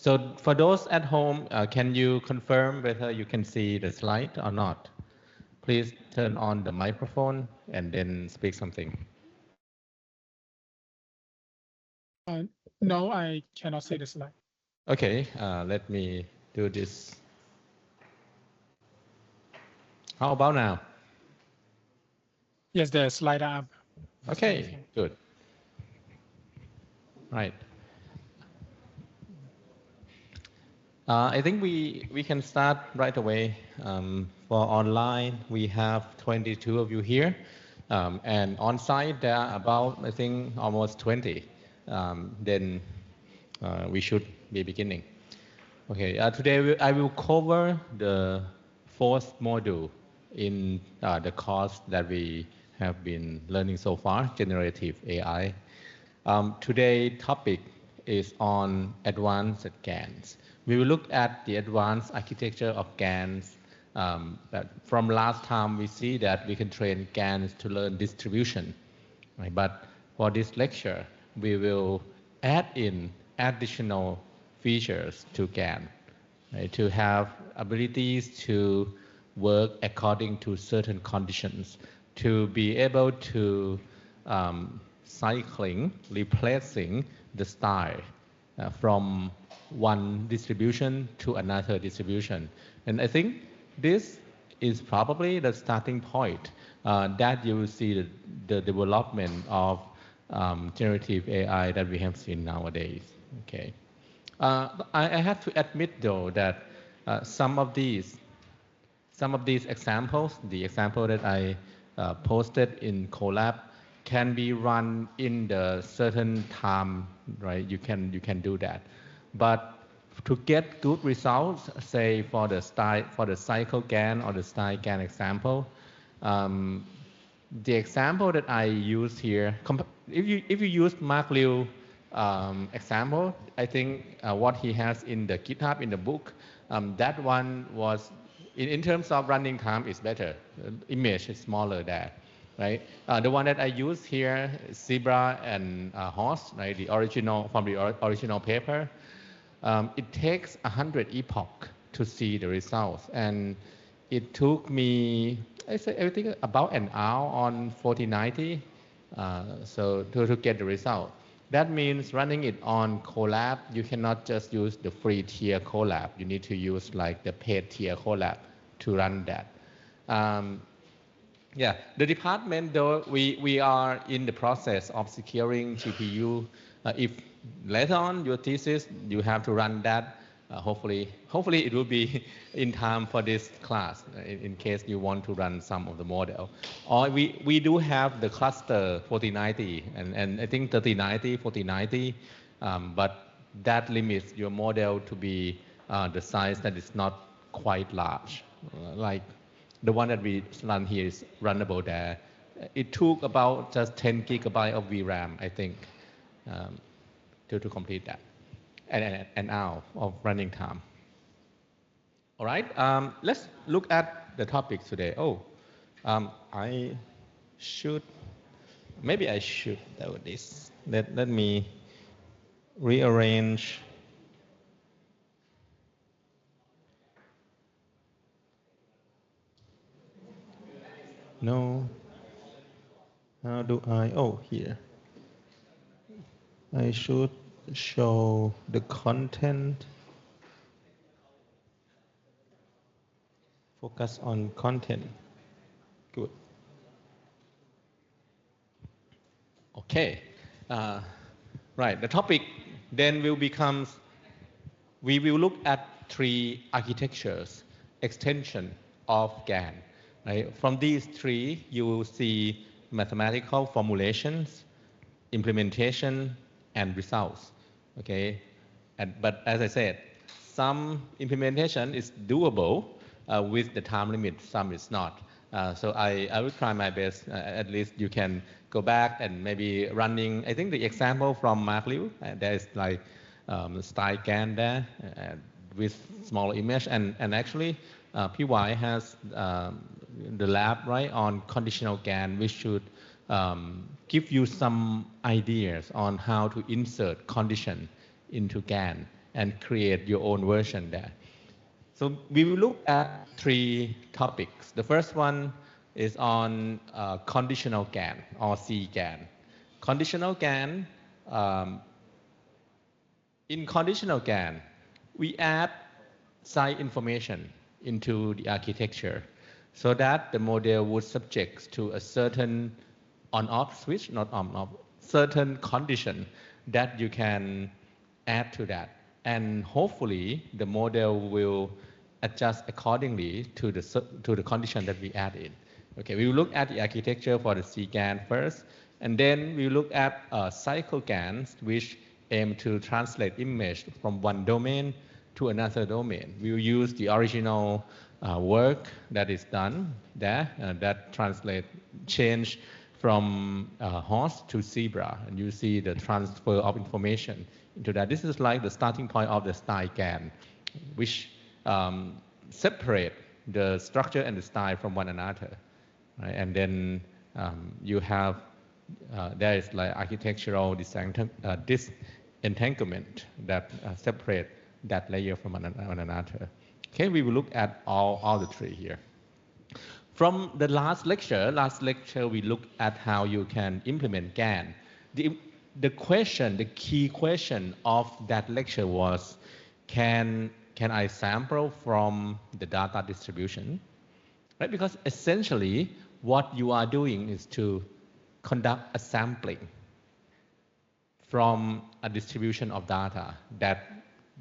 So for those at home, can you confirm whether you can see the slide or not? Please turn on the microphone and then speak something. No, I cannot see the slide. Okay, let me do this. How about now? Yes, the slide up. Okay, good. Right. I think we can start right away. For online, we have 22 of you here. And on site, there are about, I think, almost 20. Then we should be beginning. Okay, today I will cover the fourth module in the course that we have been learning so far, Generative AI. Today's topic is on advanced GANs. We will look at the advanced architecture of GANs. From last time, we see that we can train GANs to learn distribution. Right? But for this lecture, we will add in additional features to GAN, right? To have abilities to work according to certain conditions, to be able to replacing the style from one distribution to another distribution. And I think this is probably the starting point that you will see the development of generative AI that we have seen nowadays. Okay. I have to admit though that some of these examples, the example that I posted in Colab, can be run in the certain time, right? You can do that, but to get good results, say for the CycleGAN or the StyleGAN example, the example that I use here, if you use Mark Liu example, I think what he has in the GitHub in the book, that one was in terms of running time is better. Image is smaller there, right? The one that I use here, zebra and horse, right? The original from the original paper. It takes 100 epoch to see the results, and it took me, I think about an hour on 4090, so to get the result. That means running it on Colab, you cannot just use the free tier Colab. You need to use like the paid tier Colab to run that. Yeah, the department though, we are in the process of securing GPU. If later on your thesis, you have to run that, hopefully it will be in time for this class, in case you want to run some of the model. Or we do have the cluster 4090 and I think 3090, 4090, but that limits your model to be the size that is not quite large. Like the one that we run here is runnable there. It took about just 10 gigabyte of VRAM, I think, to complete that, and an hour of running time. All right, let's look at the topics today. Maybe I should do this. Let me rearrange. No. How do I? Oh, here. I should show the content. Focus on content. Good. Okay. Right. The topic then will become, we will look at three architectures, extension of GAN. Right? From these three, you will see mathematical formulations, implementation, and results. Okay, but as I said, some implementation is doable with the time limit, some is not. So I will try my best. At least you can go back and maybe running. I think the example from Mark Liu, there is like StyleGAN there with small image, and actually PY has the lab right on conditional GAN, which should give you some ideas on how to insert condition into GAN and create your own version there. So we will look at three topics. The first one is on conditional GAN or cGAN. Conditional GAN, in conditional GAN, we add site information into the architecture so that the model would subject to a certain on-off switch, not on-off, certain condition that you can add to that. And hopefully the model will adjust accordingly to the condition that we add in. Okay, we will look at the architecture for the cGAN first, and then we will look at CycleGANs, which aim to translate image from one domain to another domain. We will use the original work that is done there that change from horse to zebra, and you see the transfer of information into that. This is like the starting point of the StyleGAN, which separate the structure and the style from one another, right? And then you have there is like architectural disentanglement that separate that layer from one another. Okay, we will look at all the three here. From the last lecture we looked at how you can implement GAN. The key question of that lecture was, can I sample from the data distribution? Right? Because essentially what you are doing is to conduct a sampling from a distribution of data that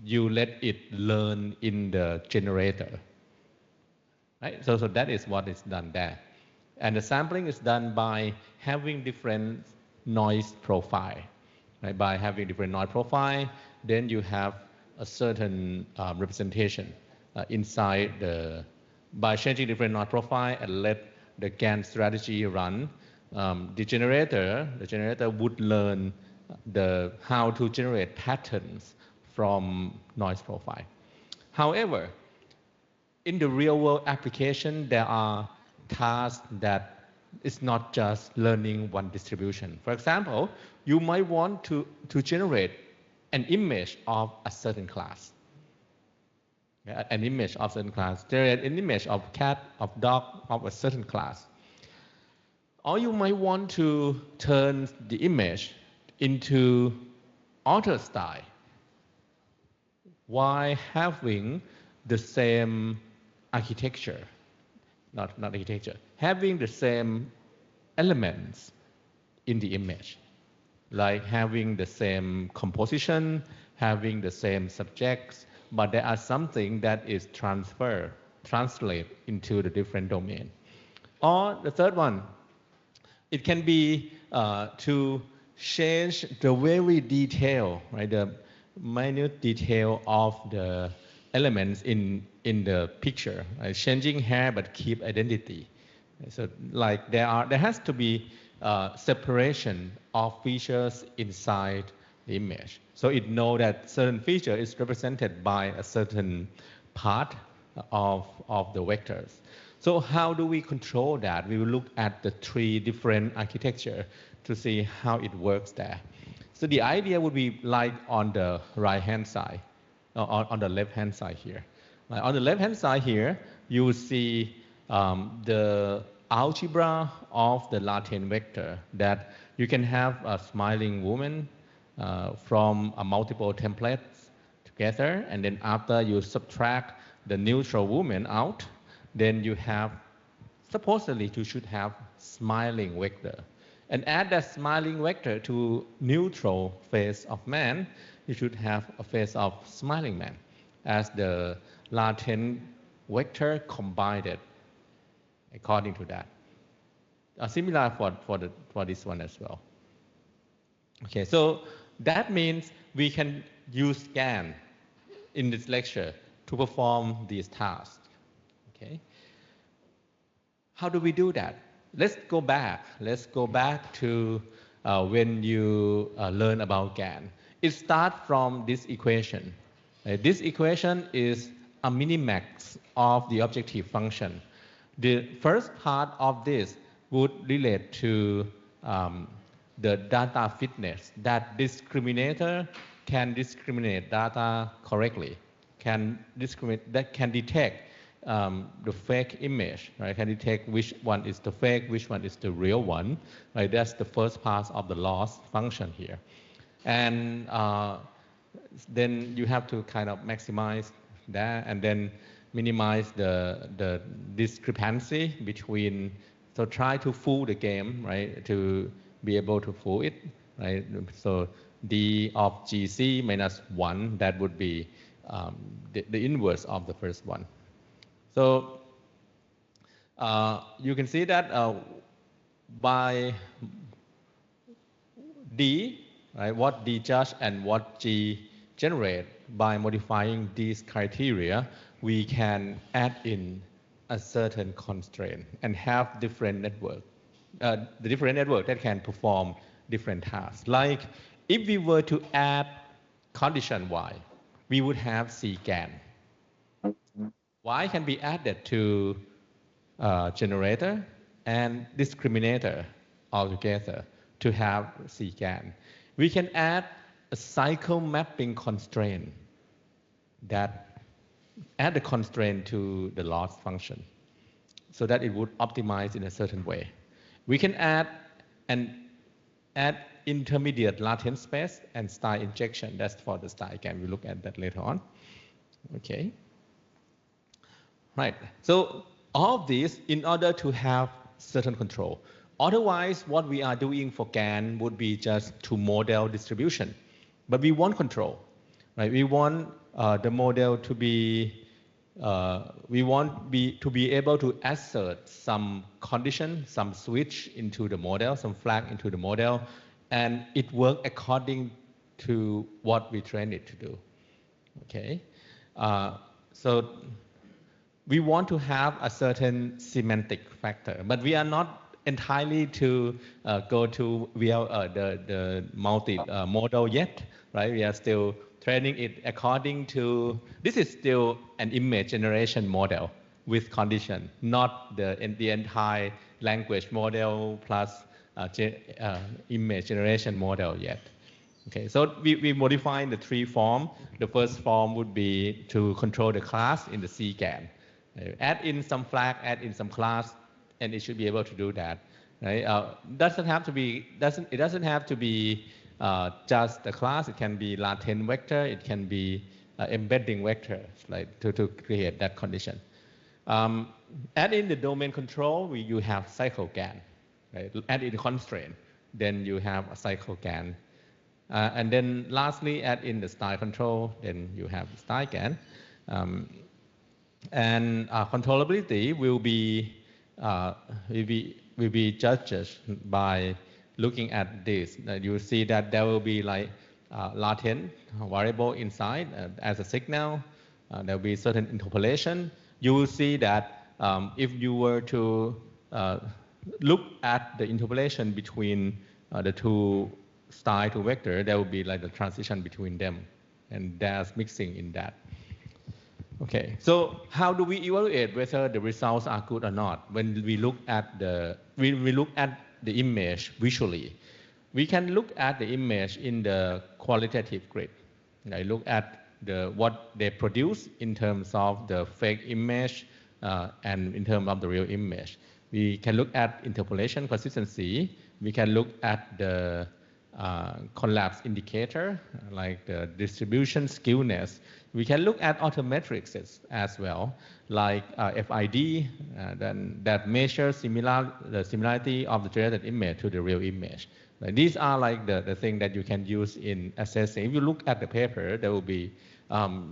you let it learn in the generator. Right? So that is what is done there. And the sampling is done by having different noise profile. Right? By having different noise profile, then you have a certain representation inside by changing different noise profile and let the GAN strategy run. The generator would learn how to generate patterns from noise profile. However, in the real world application, there are tasks that it's not just learning one distribution. For example, you might want to generate an image of a certain class. An image of a certain class. Generate an image of cat, of dog, of a certain class. Or you might want to turn the image into auto style while having the same architecture, not architecture, having the same elements in the image, like having the same composition, having the same subjects, but there are something that is translate into the different domain. Or the third one, it can be to change the very detail, right, the minute detail of the elements in the picture, right? Changing hair but keep identity. So like there has to be separation of features inside the image. So it knows that certain feature is represented by a certain part of the vectors. So how do we control that? We will look at the three different architecture to see how it works there. So the idea would be like on the right-hand side, on the left-hand side here. On the left-hand side here, you will see the algebra of the latent vector, that you can have a smiling woman from multiple templates together, and then after you subtract the neutral woman out, then you have, supposedly you should have smiling vector. And add that smiling vector to neutral face of man, you should have a face of smiling man as the latent vector combined according to that. Similar for this one as well. Okay, so that means we can use GAN in this lecture to perform these tasks. Okay. How do we do that? Let's go back. Let's go back to when you learn about GAN. It starts from this equation. This equation is a minimax of the objective function. The first part of this would relate to the data fitness, that discriminator can discriminate data correctly, can discriminate, that can detect the fake image, right? Can detect which one is the fake, which one is the real one, right? That's the first part of the loss function here. And then you have to kind of maximize that and then minimize the discrepancy between, so try to fool the game, right, to be able to fool it, right? So d of gc minus 1, that would be the inverse of the first one. So you can see that by D, right, what D judge and what G generate, by modifying these criteria, we can add in a certain constraint and have different network, the different network that can perform different tasks. Like if we were to add condition Y, we would have cGAN. Y can be added to generator and discriminator altogether to have cGAN. We can add a cycle mapping constraint that add the constraint to the loss function so that it would optimize in a certain way. We can add intermediate latent space and style injection. That's for the StyleGAN. We'll look at that later on. Okay. Right. So all of this in order to have certain control. Otherwise, what we are doing for GAN would be just to model distribution. But we want control, right? We want the model to be, to be able to assert some condition, some switch into the model, some flag into the model, and it work according to what we train it to do, okay? So we want to have a certain semantic factor, but we are not entirely to go to the multi-model yet, right? We are still training it according to, this is still an image generation model with condition, not the entire language model plus image generation model yet. Okay, so we modify the three forms. The first form would be to control the class in the cGAN. Add in some flag, add in some class, and it should be able to do that. Right? It doesn't have to be just the class. It can be latent vector. It can be embedding vector, like to create that condition. Add in the domain control. You have CycleGAN. Right? Add in constraint. Then you have a CycleGAN. And then lastly, add in the style control. Then you have StyleGAN. And controllability will be judged by looking at this. You see that there will be like latent variable inside as a signal. There will be certain interpolation. You will see that if you were to look at the interpolation between the two style to vector, there will be like the transition between them, and there's mixing in that. Okay, so how do we evaluate whether the results are good or not? When we look at the image visually, we can look at the image in the qualitative grid. I look at what they produce in terms of the fake image and in terms of the real image. We can look at interpolation consistency. We can look at the collapse indicator, like the distribution skewness. We can look at autometrics as well, like FID, then that measures the similarity of the generated image to the real image. Like these are like the thing that you can use in assessing. If you look at the paper, there will be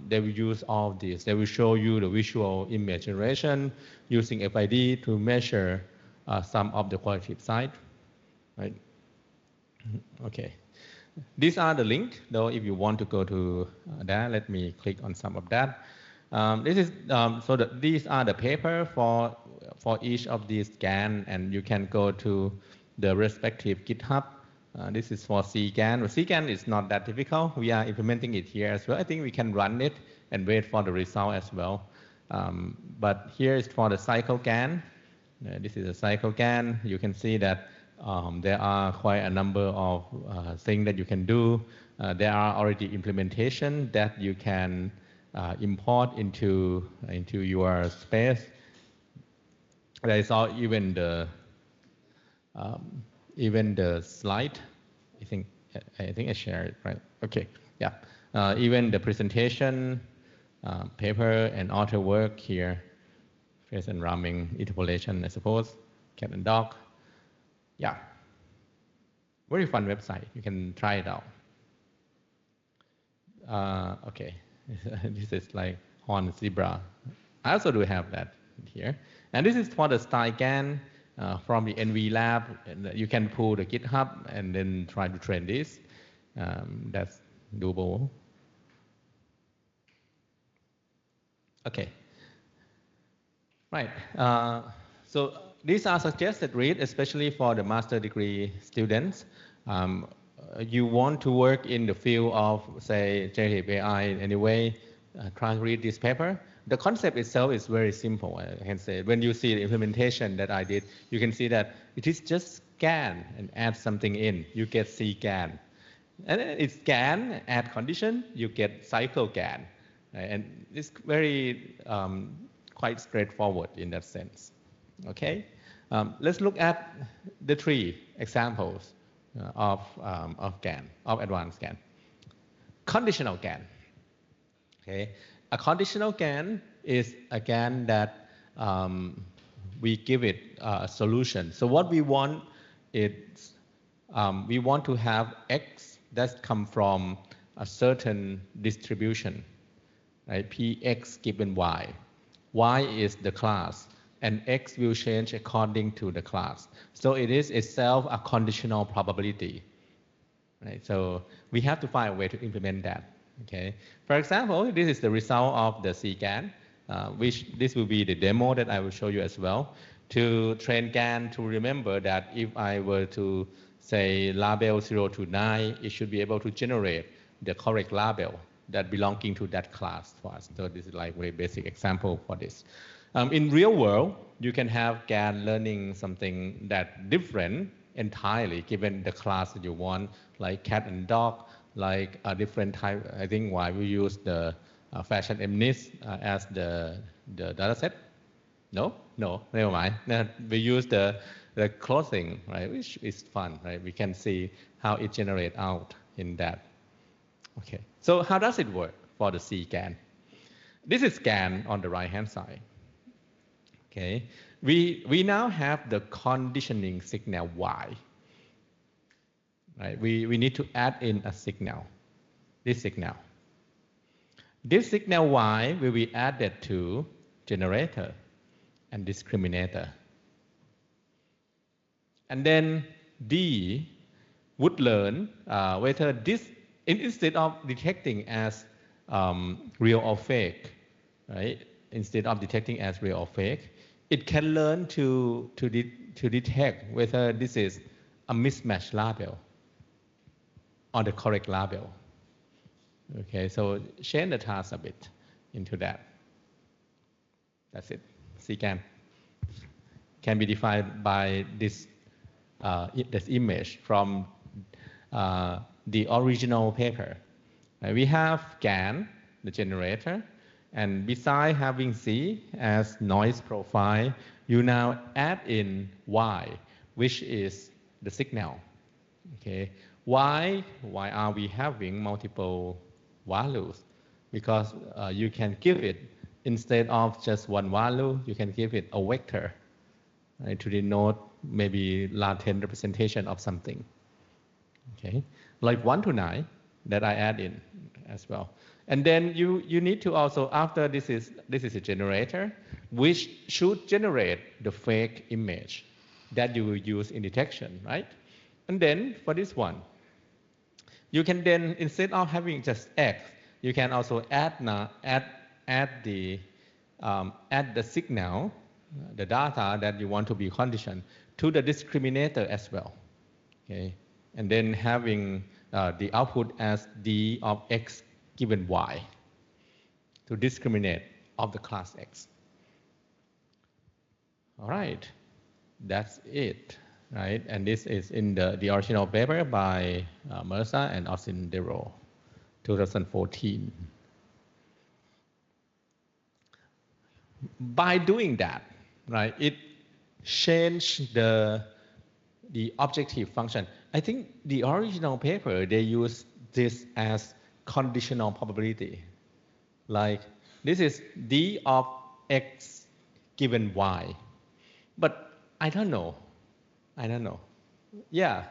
they will use all of this. They will show you the visual image generation using FID to measure some of the qualitative side, right? Okay. These are the link, though. If you want to go to that, let me click on some of that. These are the paper for each of these GAN, and you can go to the respective GitHub. This is for cGAN. cGAN is not that difficult. We are implementing it here as well. I think we can run it and wait for the result as well. But here is for the CycleGAN. This is a CycleGAN. You can see that there are quite a number of things that you can do. there are already implementation that you can import into your space. There is all even the slide. I think I shared it, right? Okay, yeah. Even the presentation, paper and author work here, face and ramming interpolation, I suppose, cat and dog. Yeah, very fun website. You can try it out. Okay, this is like horn zebra. I also do have that here. And this is for the StyleGAN from the NV lab. And you can pull the GitHub and then try to train this. That's doable. Okay. Right. So these are suggested read, especially for the master degree students. You want to work in the field of, say, generative AI in any way, try to read this paper. The concept itself is very simple, I can say. When you see the implementation that I did, you can see that it is just scan and add something in. You get cGAN. And it's GAN, add condition, you get CycleGAN. And it's very quite straightforward in that sense. Okay? Let's look at the 3 examples of GAN, of advanced GAN. Conditional GAN. Okay? A conditional GAN is a GAN that we give it a solution. So what we want is we want to have X that come from a certain distribution, right? Px given y. Y is the class, and X will change according to the class. So it is itself a conditional probability, right? So we have to find a way to implement that. Okay. For example, this is the result of the cGAN, which this will be the demo that I will show you as well. To train GAN to remember that if I were to say label 0 to 9, it should be able to generate the correct label that belonging to that class for us. So this is like a very basic example for this. In real world, you can have GAN learning something that different entirely given the class that you want, like cat and dog, like a different type. I think why we use the fashion MNIST as the data set. No, never mind. We use the clothing, right, which is fun, right? We can see how it generates out in that. Okay, so how does it work for the cGAN? This is GAN on the right-hand side. Okay, we now have the conditioning signal Y. Right, we need to add in a signal, this signal. This signal Y will be added to generator and discriminator. And then D would learn whether this, instead of detecting as real or fake, right? Instead of detecting as real or fake, it can learn to detect whether this is a mismatched label or the correct label. Okay, so change the task a bit into that. That's it. cGAN can be defined by this image from the original paper. We have GAN, the generator, and besides having C as noise profile, you now add in Y, which is the signal. Okay, why are we having multiple values? Because you can give it, instead of just one value, you can give it a vector, right, to denote maybe latent representation of something. Okay, like 1 to 9 that I add in as well. And then you need to also, after this is a generator, which should generate the fake image that you will use in detection, right? And then for this one, you can then, instead of having just X, you can also add the signal, the data that you want to be conditioned to the discriminator as well. Okay, and then having the output as D of X given Y to discriminate of the class X. All right, that's it. right? And this is in the original paper by Mercer and Osindero, 2014. By doing that, right, it changed the objective function. I think the original paper, they used this as conditional probability. Like, this is d of x given y. But I don't know. I don't know. Yeah.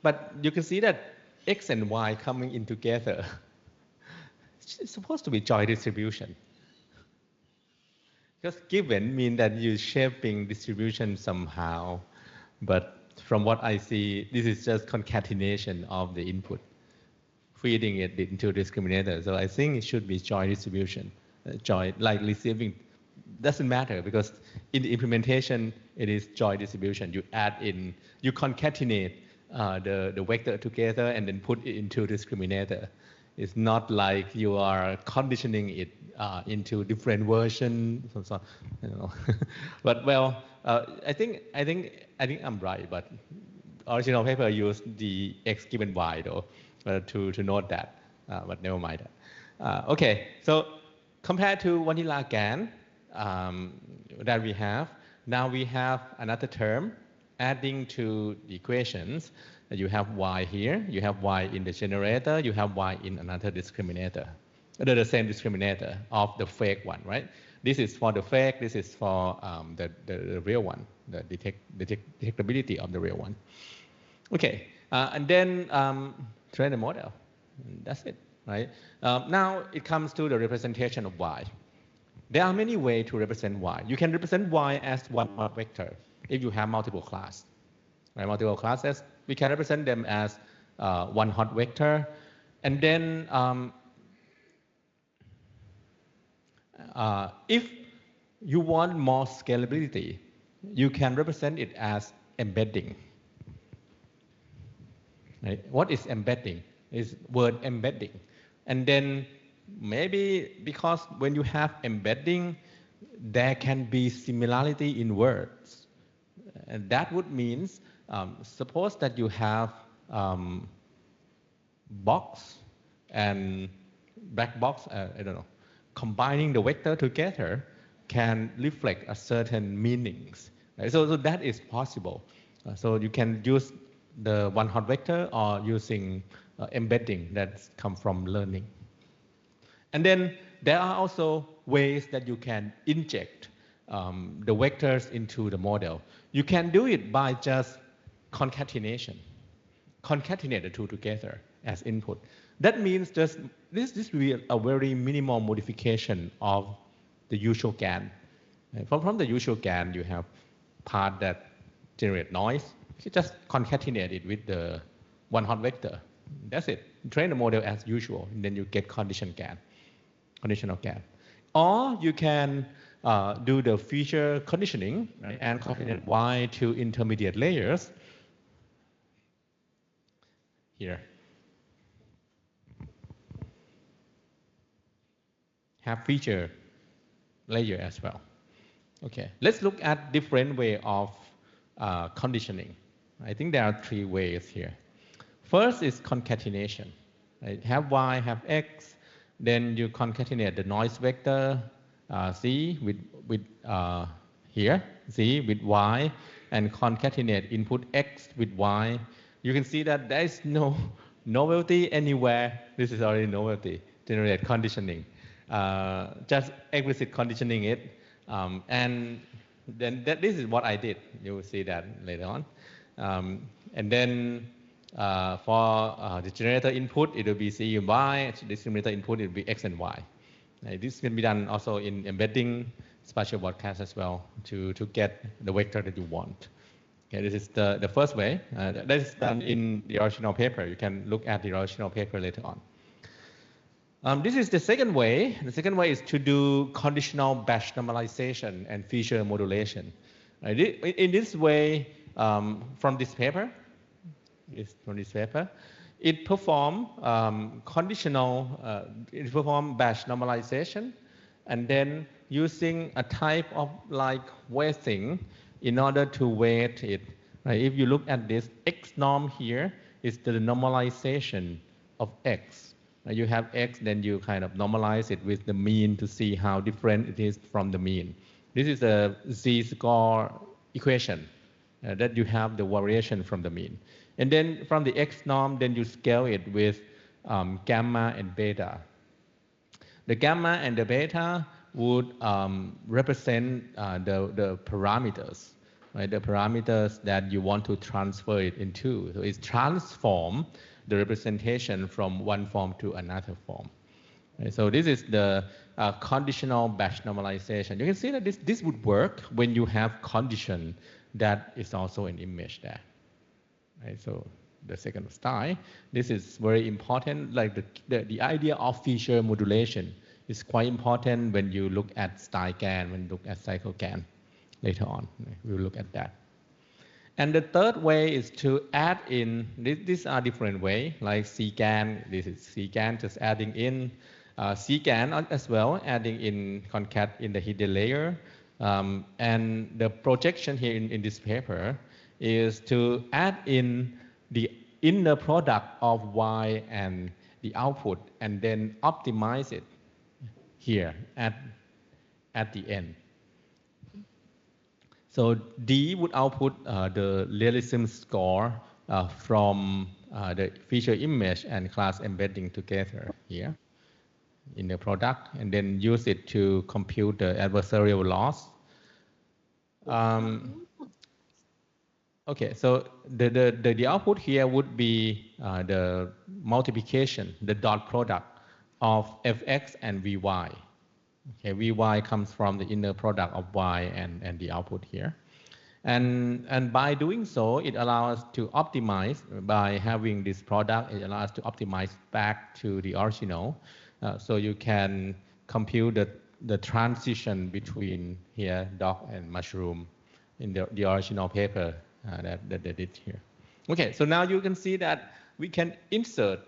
But you can see that x and y coming in together. It's supposed to be joint distribution. Because given mean that you're shaping distribution somehow. But from what I see, this is just concatenation of the input, feeding it into discriminator. So I think it should be joint distribution. Joint, like receiving, doesn't matter because in the implementation, it is joint distribution. You add in, you concatenate the vector together and then put it into discriminator. It's not like you are conditioning it into different versions. So, you know. But well, I think I'm right. But original paper used the x given y though to note that. But never mind that. Okay, so compared to vanilla GAN that we have, now we have another term adding to the equations. You have y here, you have y in the generator, you have y in another discriminator. The same discriminator of the fake one, right? This is for the fake, this is for the real one, the detectability of the real one. Okay, and then train the model. That's it, right? Now it comes to the representation of y. There are many ways to represent y. You can represent y as one vector if you have multiple classes. Right? Multiple classes, we can represent them as one hot vector. And then if you want more scalability, you can represent it as embedding. Right? What is embedding? Is word embedding. And then maybe because when you have embedding, there can be similarity in words. And that would mean, suppose that you have box and black box, I don't know, combining the vector together can reflect a certain meanings. Right? So that is possible. So you can use the one hot vector or using embedding that come from learning. And then there are also ways that you can inject the vectors into the model. You can do it by just concatenation. Concatenate the two together as input. That means just this will be a very minimal modification of the usual GAN. From the usual GAN, you have part that generate noise. You just concatenate it with the one hot vector. That's it. Train the model as usual, and then you get conditional GAN. Or you can do the feature conditioning, right, and concatenate Y to intermediate layers here. Have feature layer as well. Okay, let's look at different way of conditioning. I think there are three ways here. First is concatenation. Right? Have Y, have X, then you concatenate the noise vector Z with here, Z with Y, and concatenate input X with Y. You can see that there is no novelty anywhere. This is already novelty, generate conditioning. Just explicit conditioning it. And then this is what I did. You will see that later on. And then for the generator input, it will be C and Y. Discriminator input, it will be X and Y. This can be done also in embedding spatial broadcast as well to get the vector that you want. Okay, this is the first way. That is done in the original paper. You can look at the original paper later on. This is the second way. The second way is to do conditional batch normalization and feature modulation. In this way, from this paper, it perform it perform batch normalization, and then using a type of like weighting in order to weight it Right? If you look at this x norm here, is the normalization of x. You have x, then you kind of normalize it with the mean to see how different it is from the mean. This is a z-score equation that you have the variation from the mean. And then from the x norm, then you scale it with gamma and beta. The gamma and the beta would represent the parameters, right? The parameters that you want to transfer it into. So it's transform the representation from one form to another form. Right? So this is the conditional batch normalization. You can see that this would work when you have condition that is also an image there. Right? So the second style, this is very important. Like the idea of feature modulation is quite important when you look at StyleGAN, when you look at CycleGAN later on. We'll look at that. And the third way is to add in, these are different ways, like cGAN, this is cGAN, just adding in cGAN as well, adding in concat in the hidden layer. And the projection here in this paper is to add in the inner product of Y and the output, and then optimize it here at the end. So D would output the realism score from the feature image and class embedding together here in the product, and then use it to compute the adversarial loss. Okay, so the output here would be the multiplication, the dot product of fx and vy. Okay, vy comes from the inner product of y and the output here. And by doing so, it allows us to optimize. By having this product, it allows us to optimize back to the original. So you can compute the transition between here, dog and mushroom in the original paper that they did here. Okay, so now you can see that we can insert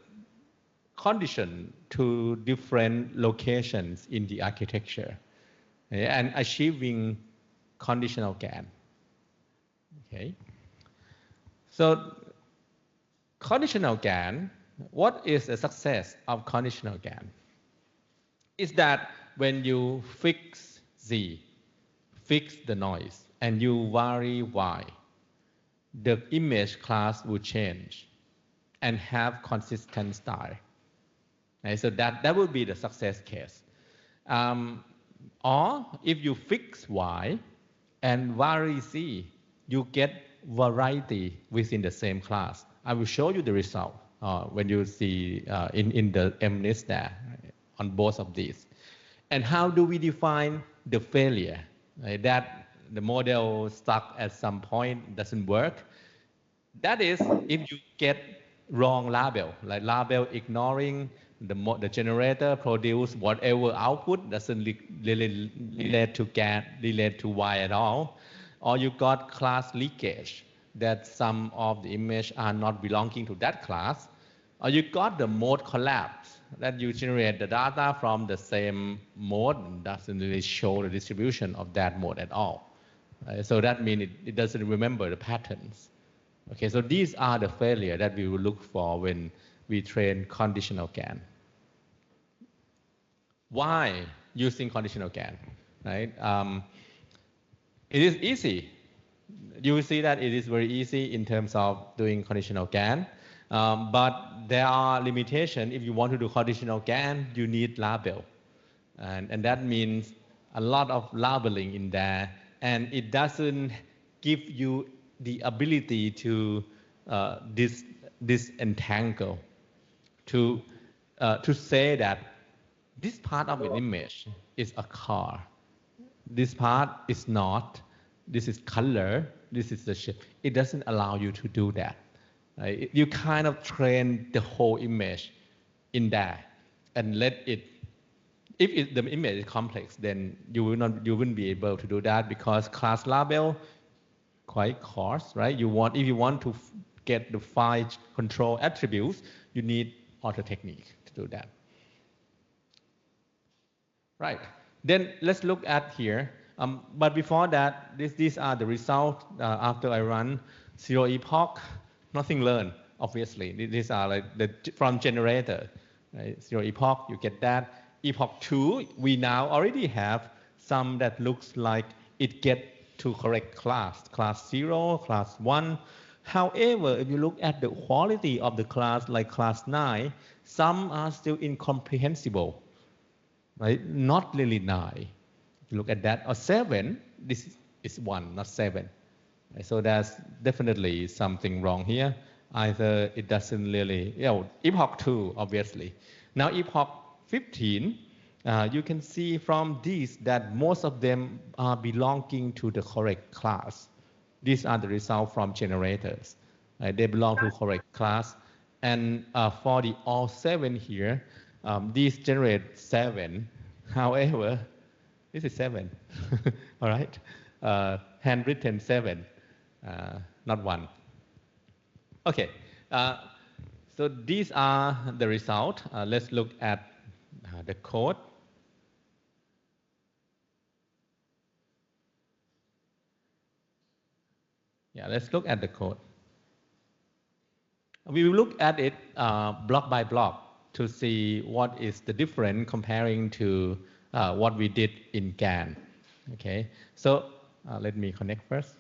condition to different locations in the architecture, and achieving conditional GAN. Okay. So conditional GAN, what is the success of conditional GAN? Is that when you fix Z, fix the noise, and you vary Y, the image class will change and have consistent style. And so that will be the success case. Or if you fix Y and vary Z, you get variety within the same class. I will show you the result when you see in the MNIST there, right, on both of these. And how do we define the failure? Right, that the model stuck at some point, doesn't work. That is if you get wrong label, like label ignoring the generator produce whatever output doesn't relate to GAN, relate to Y at all, or you got class leakage that some of the image are not belonging to that class, or you got the mode collapse that you generate the data from the same mode doesn't really show the distribution of that mode at all. So that means it doesn't remember the patterns. Okay, so these are the failure that we will look for when we train conditional GAN. Why using conditional GAN? Right? It is easy. You will see that it is very easy in terms of doing conditional GAN, but there are limitations. If you want to do conditional GAN, you need label, and that means a lot of labeling in there, and it doesn't give you the ability to disentangle, to say that this part of an image is a car, this part is not, this is color, this is the shape. It doesn't allow you to do that. Right? You kind of train the whole image in there and let it, if the image is complex, then you wouldn't be able to do that because class label quite coarse, right? If you want to get the file control attributes, you need auto technique to do that. Right. Then let's look at here. But before that, these are the results after I run Zero epoch, nothing learned, obviously. These are like from generator. Right? Zero epoch, you get that. Epoch 2, we now already have some that looks like it get to correct class 0, class 1. However, if you look at the quality of the class, like class 9, some are still incomprehensible, right? Not really 9. If you look at that, or 7, this is 1, not 7. Right? So there's definitely something wrong here. Either it doesn't really, epoch 2, obviously. Now epoch 15, you can see from these that most of them are belonging to the correct class. These are the results from generators. They belong to correct class. And for the all 7 here, these generate 7. However, this is 7, all right? Handwritten 7, not 1. Okay, so these are the result. Let's look at the code. Yeah, let's look at the code. We will look at it block by block to see what is the difference comparing to what we did in GAN. Okay, so let me connect first.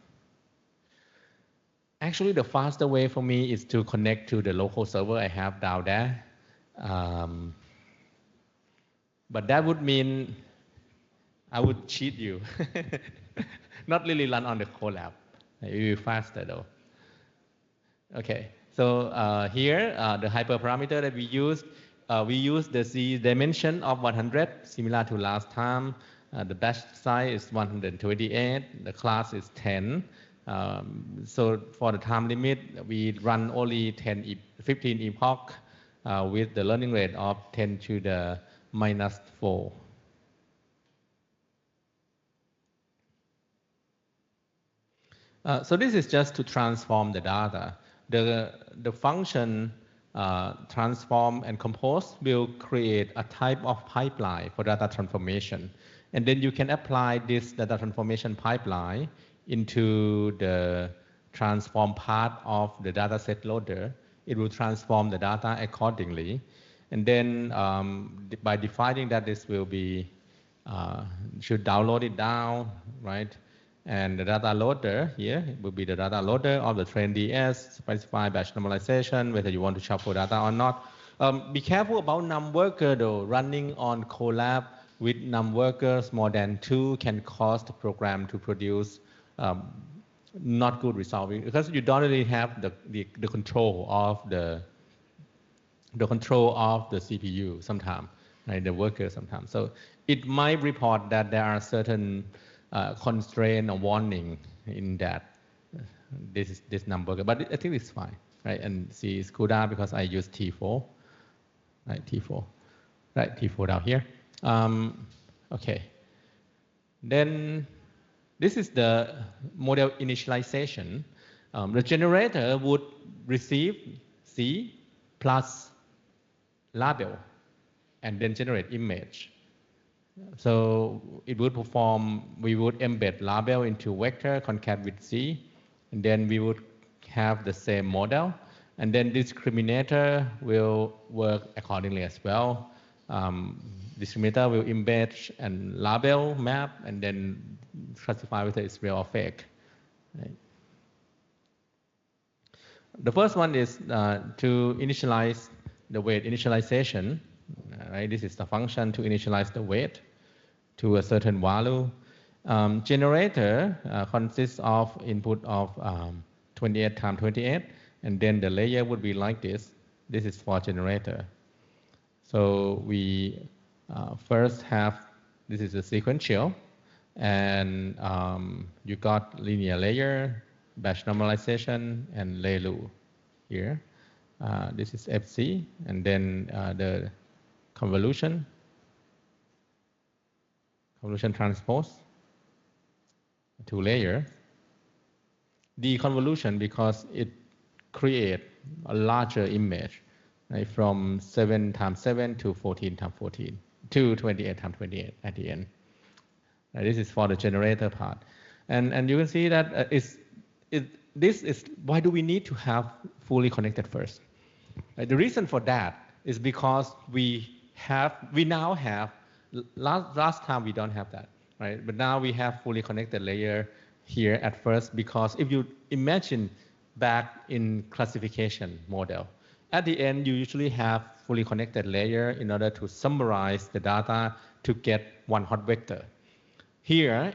Actually, the faster way for me is to connect to the local server I have down there. But that would mean I would cheat you. Not really run on the Colab. It will be faster though. Okay, so here the hyperparameter that we use the Z dimension of 100, similar to last time. The batch size is 128. The class is 10. So for the time limit, we run only 15 epoch with the learning rate of 10 to the minus 4. So this is just to transform the data. The function transform and compose will create a type of pipeline for data transformation. And then you can apply this data transformation pipeline into the transform part of the dataset loader. It will transform the data accordingly. And then by defining that this will be, should download it down, right? And the data loader here will be the data loader of the train DS, specify batch normalization, whether you want to shuffle data or not. Be careful about num worker though. Running on Colab with num workers more than 2 can cause the program to produce not good result because you don't really have the control of the CPU sometimes, right? The worker sometimes. So it might report that there are certain constraint or warning in that this number, but I think it's fine, right? And see, it's cooled down because I use T4, right? T4, right? T4 down here. Okay. Then this is the model initialization. The generator would receive C plus label and then generate image. So it would perform, we would embed label into vector, concat with C, and then we would have the same model. And then discriminator will work accordingly as well. Discriminator will embed and label map and then classify whether it's real or fake. Right? The first one is to initialize the weight initialization. Right? This is the function to initialize the weight to a certain value. Generator consists of input of 28 times 28, and then the layer would be like this. This is for generator. So we first have, this is a sequential, and you got linear layer, batch normalization, and Lelu here. This is FC, and then the convolution transpose, 2 layers. The convolution because it creates a larger image, right, from 7 times 7 to 14 times 14 to 28 times 28 at the end. This is for the generator part, and you can see that this is why do we need to have fully connected first? The reason for that is because we now have, last time we don't have that, right? But now we have fully connected layer here at first, because if you imagine back in classification model, at the end you usually have fully connected layer in order to summarize the data to get one hot vector. Here,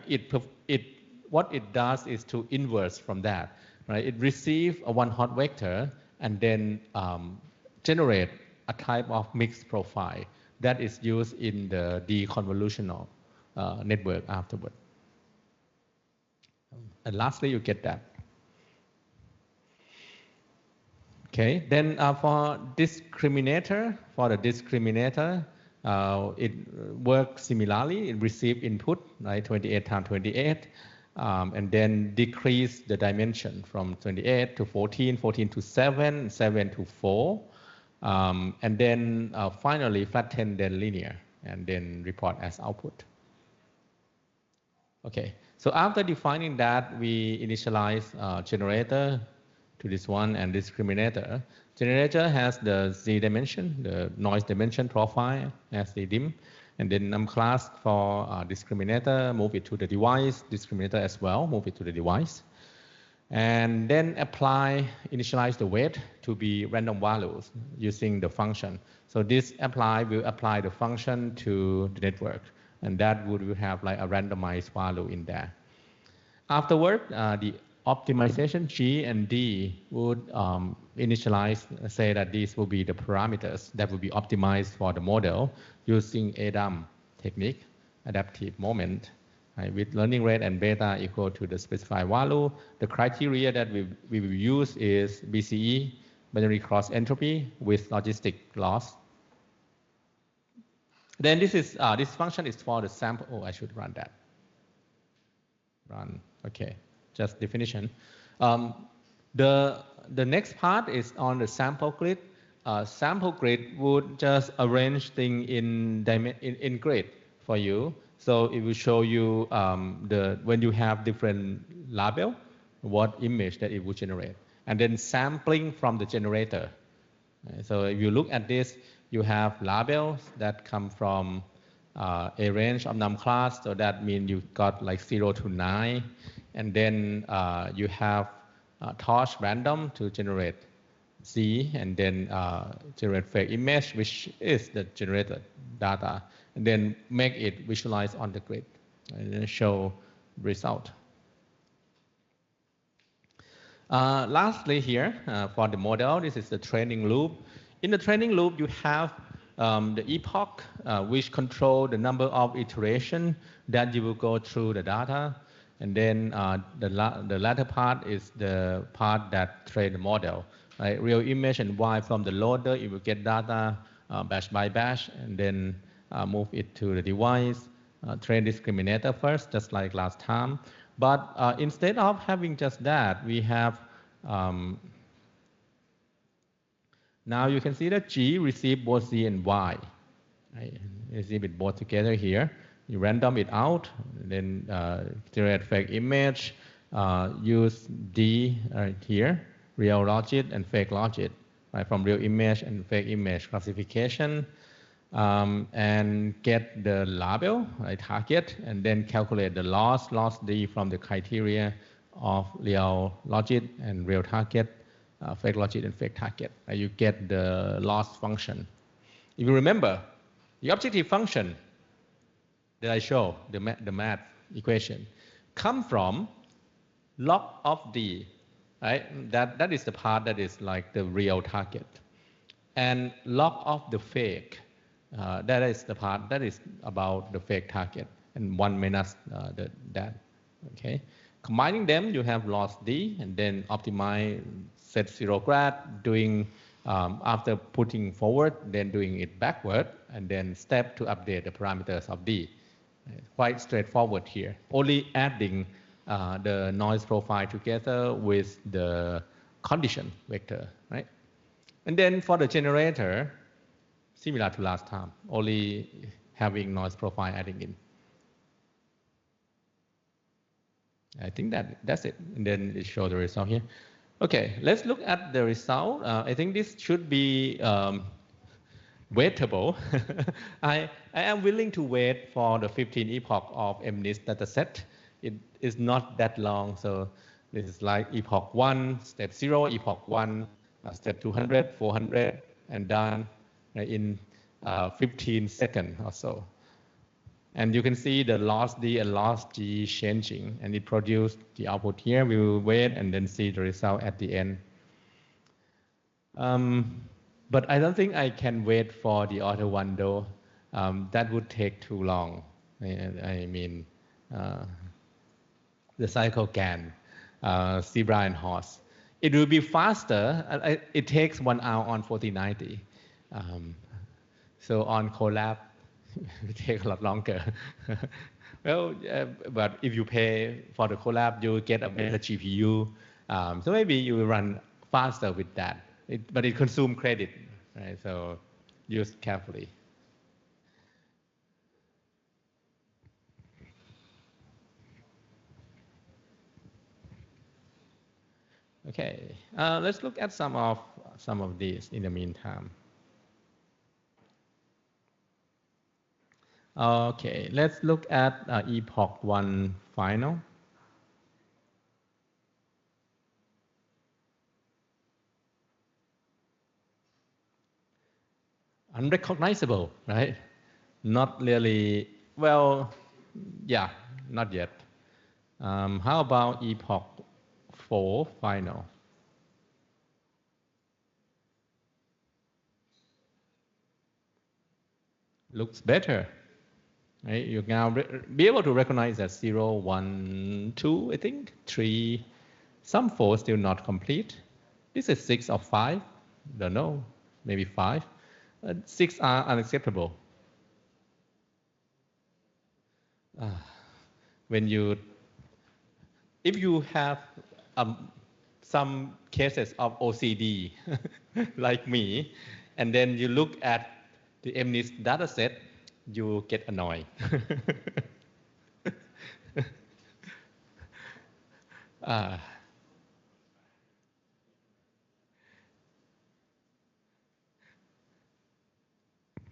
what it does is to inverse from that, right? It receives a one hot vector and then generate a type of mixed profile that is used in the deconvolutional network afterward. And lastly, you get that. Okay, then for the discriminator, it works similarly. It receives input, right, 28 times 28, and then decrease the dimension from 28 to 14, 14 to 7, 7 to 4, and then finally flatten then linear, and then report as output. Okay, so after defining that, we initialize generator to this one and discriminator. Generator has the Z dimension, the noise dimension profile as the dim, and then class for discriminator, move it to the device, discriminator as well, move it to the device. And then initialize the weight to be random values using the function. So this will apply the function to the network, and that would have like a randomized value in there. Afterward, the optimization G and D would initialize, say that these will be the parameters that will be optimized for the model using ADAM technique, adaptive moment, right, with learning rate and beta equal to the specified value. The criteria that we will use is BCE, binary cross entropy, with logistic loss. Then this function is for the sample. Oh, I should run that. Okay. Just definition. The next part is on the sample grid. Sample grid would just arrange things in grid for you. So it will show you when you have different label, what image that it will generate. And then sampling from the generator. So if you look at this, you have labels that come from a range of num class. So that means you got like 0 to 9. And then you have torch random to generate Z, and then generate fake image, which is the generated data, and then make it visualize on the grid and then show result. Lastly here, for the model, this is the training loop. In the training loop, you have the epoch, which control the number of iteration that you will go through the data. And then the latter part is the part that train the model. Right? Real image and Y from the loader, it will get data batch by batch, and then move it to the device. Train discriminator first, just like last time. But instead of having just that, we have now you can see that G receive both Z and Y. Right? Receive it both together here. You random it out, then generate fake image, use D here, real logit and fake logit, right, from real image and fake image classification, and get the label, right, target, and then calculate the loss D from the criteria of real logit and real target, fake logit and fake target. Right? You get the loss function. If you remember, the objective function that I show, the math equation, come from log of D, right? That is the part that is like the real target. And log of the fake, that is the part that is about the fake target, and 1 minus that, okay? Combining them, you have loss D, and then optimize set 0 grad, doing after putting forward, then doing it backward, and then step to update the parameters of D. Quite straightforward here, only adding the noise profile together with the condition vector, right? And then for the generator, similar to last time, only having noise profile adding in. I think that's it. And then it shows the result here. Okay, let's look at the result. I think this should be waitable. I am willing to wait for the 15 epoch of MNIST dataset. It is not that long, so this is like epoch 1, step 0, epoch 1, step 200, 400, and done in 15 seconds or so. And you can see the loss D and loss G changing, and it produced the output here. We will wait and then see the result at the end. But I don't think I can wait for the other one though. That would take too long. I mean, the CycleGAN, zebra and horse. It will be faster. It takes 1 hour on 4090. So on collab, it takes a lot longer. Well, but if you pay for the collab, you will get a better GPU. So maybe you will run faster with that. But it consumes credit, right? So use carefully. Okay, let's look at some of these in the meantime. Okay, let's look at epoch 1 final. Unrecognizable, right? Not really, well, yeah, not yet. How about epoch 4 final? Looks better, right? You now be able to recognize that 0, 1, 2, I think, 3, some 4 still not complete. This is 6 or 5, don't know, maybe 5. 6 are unacceptable. When you, if you have some cases of OCD like me, and then you look at the MNIST dataset, you get annoyed.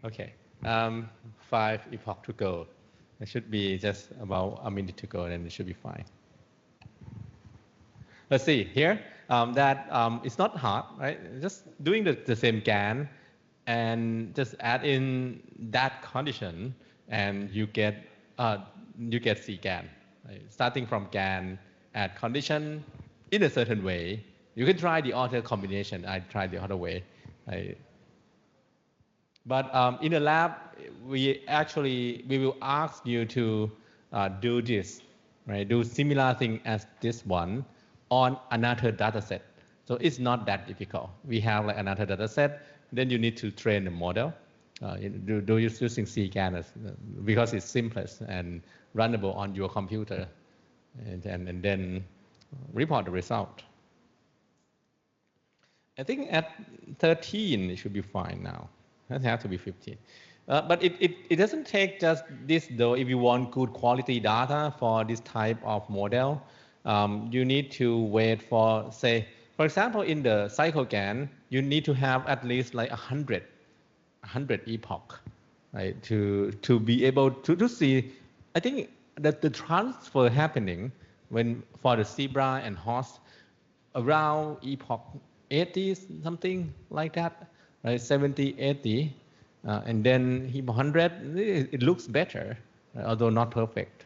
Okay, 5 epoch to go. It should be just about a minute to go, and it should be fine. Let's see here. It's not hard, right? Just doing the same GAN, and just add in that condition, and you get cGAN. Right? Starting from GAN, add condition in a certain way. You can try the other combination. I tried the other way. But in the lab, we will ask you to do this, right? Do similar thing as this one on another data set. So it's not that difficult. We have like another data set, then you need to train the model. Do using cGANs because it's simplest and runnable on your computer, and then report the result. I think at 13 it should be fine now. It doesn't have to be 15. But it doesn't take just this though. If you want good quality data for this type of model, you need to wait for, say, for example, in the CycleGAN, you need to have at least like 100 epoch, right, to be able to see. I think that the transfer happening when for the zebra and horse around epoch 80 something like that, right? 70, 80, and then epoch 100, it looks better, right? Although not perfect.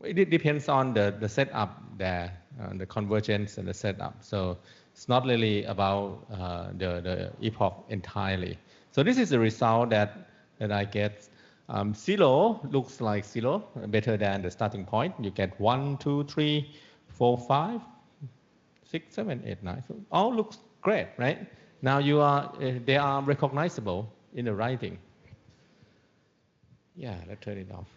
It depends on the setup there, the convergence and the setup. So it's not really about the epoch entirely. So this is the result that I get. Zero looks like zero, better than the starting point. You get 1, 2, 3, 4, 5, 6, 7, 8, 9. So all looks great, right? Now they are recognizable in the writing. Yeah, let's turn it off.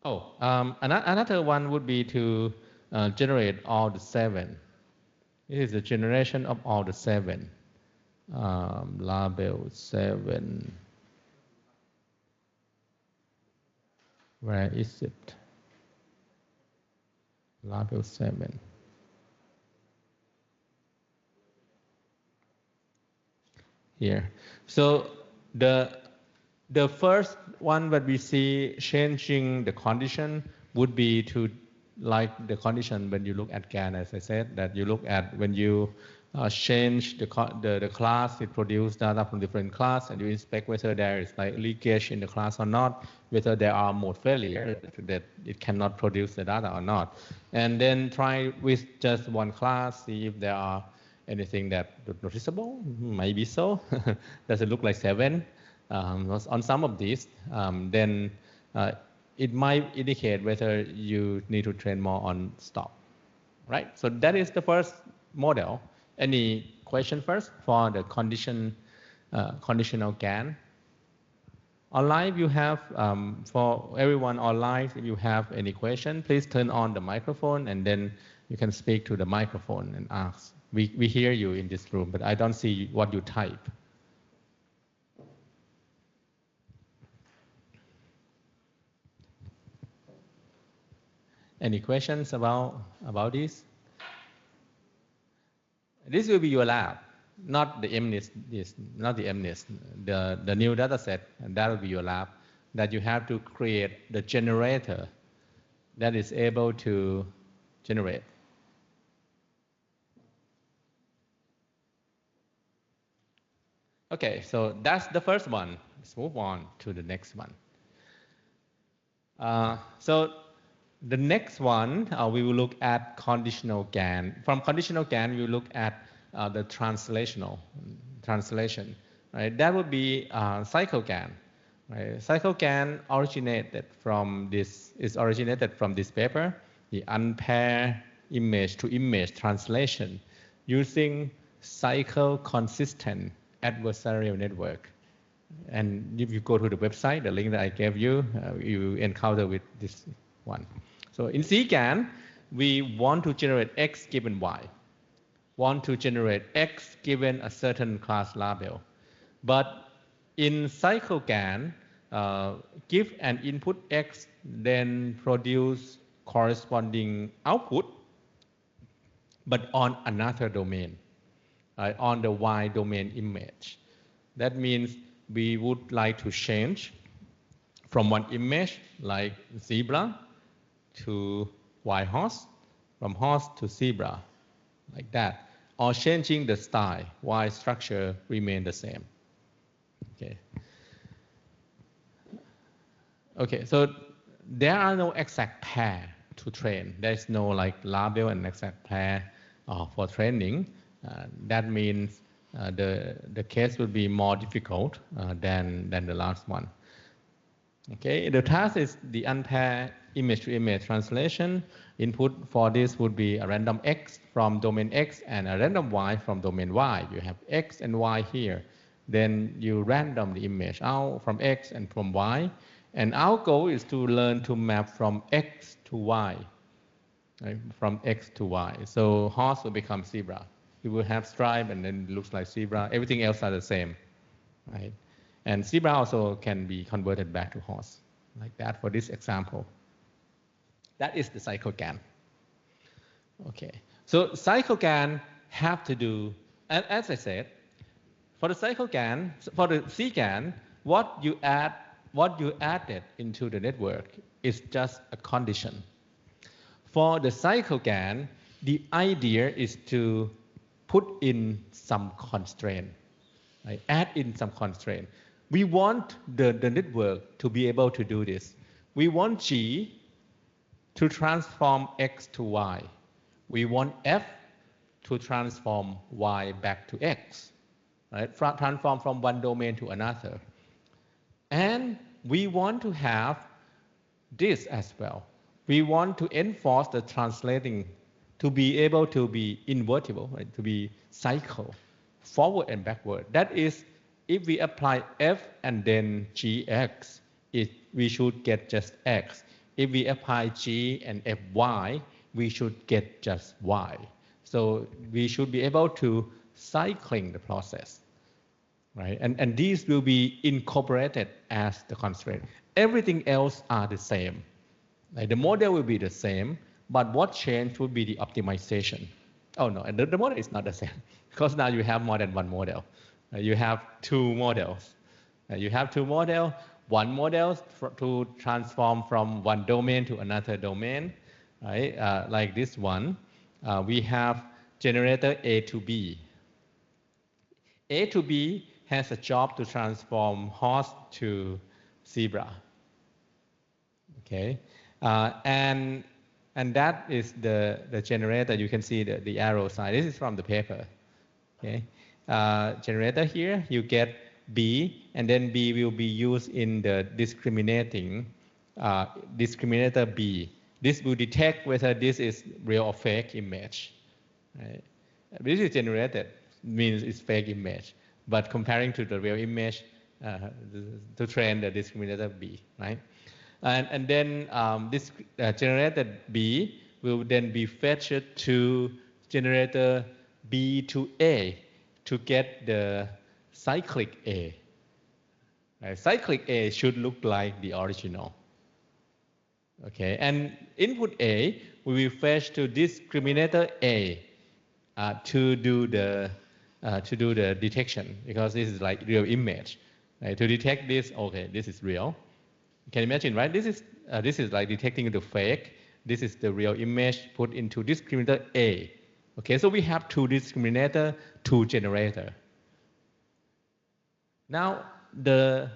Oh, another one would be to generate all the 7. It is the generation of all the 7. Label 7. Where is it? Label 7. Here. So the first one that we see changing the condition would be to like the condition when you look at GAN, as I said, that you look at when you change the class, it produces data from different class, and you inspect whether there is like leakage in the class or not, whether there are mode failure that it cannot produce the data or not. And then try with just one class, see if there are anything that noticeable, maybe so. Does it look like 7? On some of these, then it might indicate whether you need to train more on stop, right? So that is the first model. Any question first for the conditional GAN? Online, you have, for everyone online, if you have any question, please turn on the microphone and then you can speak to the microphone and ask. We hear you in this room, but I don't see what you type. Any questions about this? This will be your lab, not the MNIST, not the MNIST, the new data set, and that will be your lab, that you have to create the generator that is able to generate. Okay, so that's the first one. Let's move on to the next one. So the next one, we will look at conditional GAN. From conditional GAN, we will look at the translation. Right? That would be CycleGAN. Right? CycleGAN originated from this paper, the unpaired image to image translation using cycle consistent adversarial network. And if you go to the website, the link that I gave you, you encounter with this one. So in cGAN, we want to generate X given Y, want to generate X given a certain class label. But in CycleGAN, give an input X, then produce corresponding output, but on another domain, on the Y domain image. That means we would like to change from one image, like zebra, to Y horse, from horse to zebra, like that. Or changing the style, Y structure remain the same. Okay. Okay, so there are no exact pair to train. There is no like label and exact pair for training. That means the case will be more difficult than the last one. Okay, the task is the unpaired image-to-image translation. Input for this would be a random X from domain X and a random Y from domain Y. You have X and Y here. Then you random the image out from X and from Y. And our goal is to learn to map from X to Y, right? From X to Y. So horse will become zebra. You will have stripe and then it looks like zebra. Everything else are the same, right? And zebra also can be converted back to horse, like that for this example. That is the CycleGAN. Okay, so CycleGAN have to do, and as I said, for the CycleGAN, for the cGAN, what you added into the network is just a condition. For the CycleGAN, the idea is to put in some constraint, right? Add in some constraint. We want the network to be able to do this. We want G to transform X to Y. We want F to transform Y back to X, right? Transform from one domain to another. And we want to have this as well. We want to enforce the translating to be able to be invertible, right? To be cycle forward and backward. That is, if we apply F and then GX, we should get just X. If we apply G and FY, we should get just Y. So we should be able to cycling the process. right? And these will be incorporated as the constraint. Everything else are the same. Like the model will be the same, but what changed would be the optimization. Oh no, the model is not the same because now you have more than one model. You have two models. You have two models, one model to transform from one domain to another domain, right? Like this one, we have generator A to B. A to B has a job to transform horse to zebra. Okay, and that is the generator. You can see the arrow sign. This is from the paper. Okay, generator here you get B, and then B will be used in the discriminating discriminator B. This will detect whether this is real or fake image. Right? This is generated, means it's fake image, but comparing to the real image to train the discriminator B, right? And then this generated B will then be fetched to generator B to A to get the cyclic A. Right? Cyclic A should look like the original. Okay, and input A we will fetch to discriminator A to do the detection, because this is like real image. Right? To detect this, okay, this is real. You can imagine, right? This is like detecting the fake. This is the real image put into discriminator A. Okay, so we have two discriminator, two generator. Now the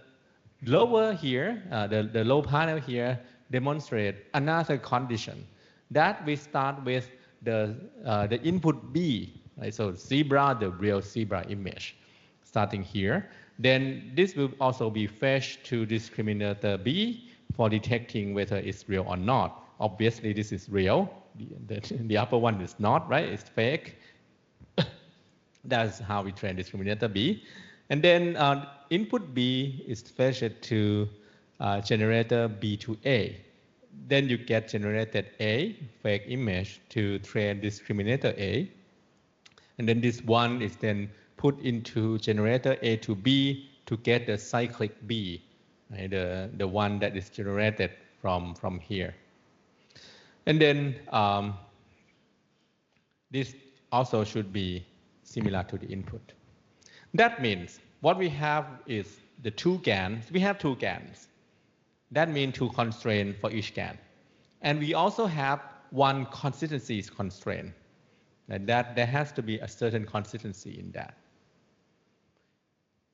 lower here, the low panel here demonstrate another condition that we start with the input B. Right? So zebra, the real zebra image, starting here. Then this will also be fetched to discriminator B for detecting whether it's real or not. Obviously, this is real. The upper one is not, right? It's fake. That's how we train discriminator B. And then input B is fetched to generator B to A. Then you get generated A, fake image, to train discriminator A. And then this one is then put into generator A to B to get the cyclic B, right? the one that is generated from here. And then this also should be similar to the input. That means what we have is the two GANs. We have two GANs. That means two constraints for each GAN. And we also have one consistency constraint. And that there has to be a certain consistency in that.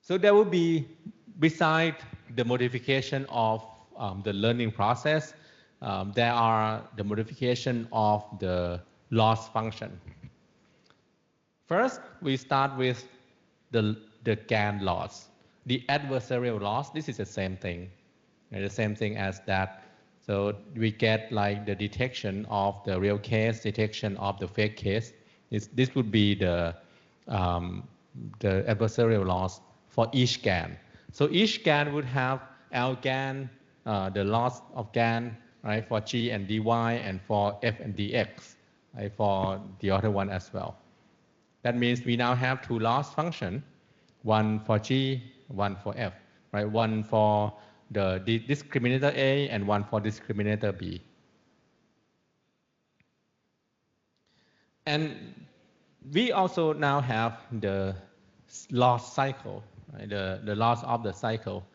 So there will be, beside the modification of the learning process, there are the modification of the loss function. First, we start with the GAN loss. The adversarial loss, this is the same thing. The same thing as that. So we get like the detection of the real case, detection of the fake case. This would be the adversarial loss for each GAN. So each GAN would have LGAN, the loss of GAN, right, for G and dy, and for F and dx, right, for the other one as well. That means we now have two loss functions, one for G, one for F, right? One for the discriminator A and one for discriminator B. And we also now have the loss cycle, right? the loss of the cycle,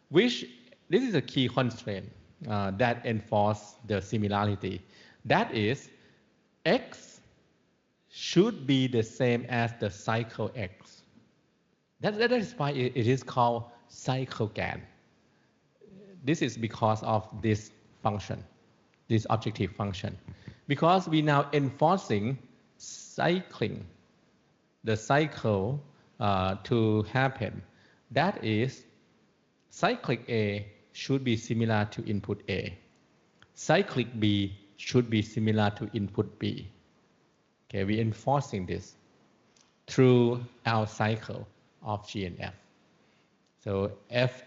which this is a key constraint that enforces the similarity. That is, X should be the same as the cycle X. That is why it is called CycleGAN. This is because of this function, this objective function. Because we now enforcing cycling, the cycle to happen. That is, cyclic A should be similar to input A. Cyclic B should be similar to input B. Okay, we're enforcing this through our cycle of G and F. So F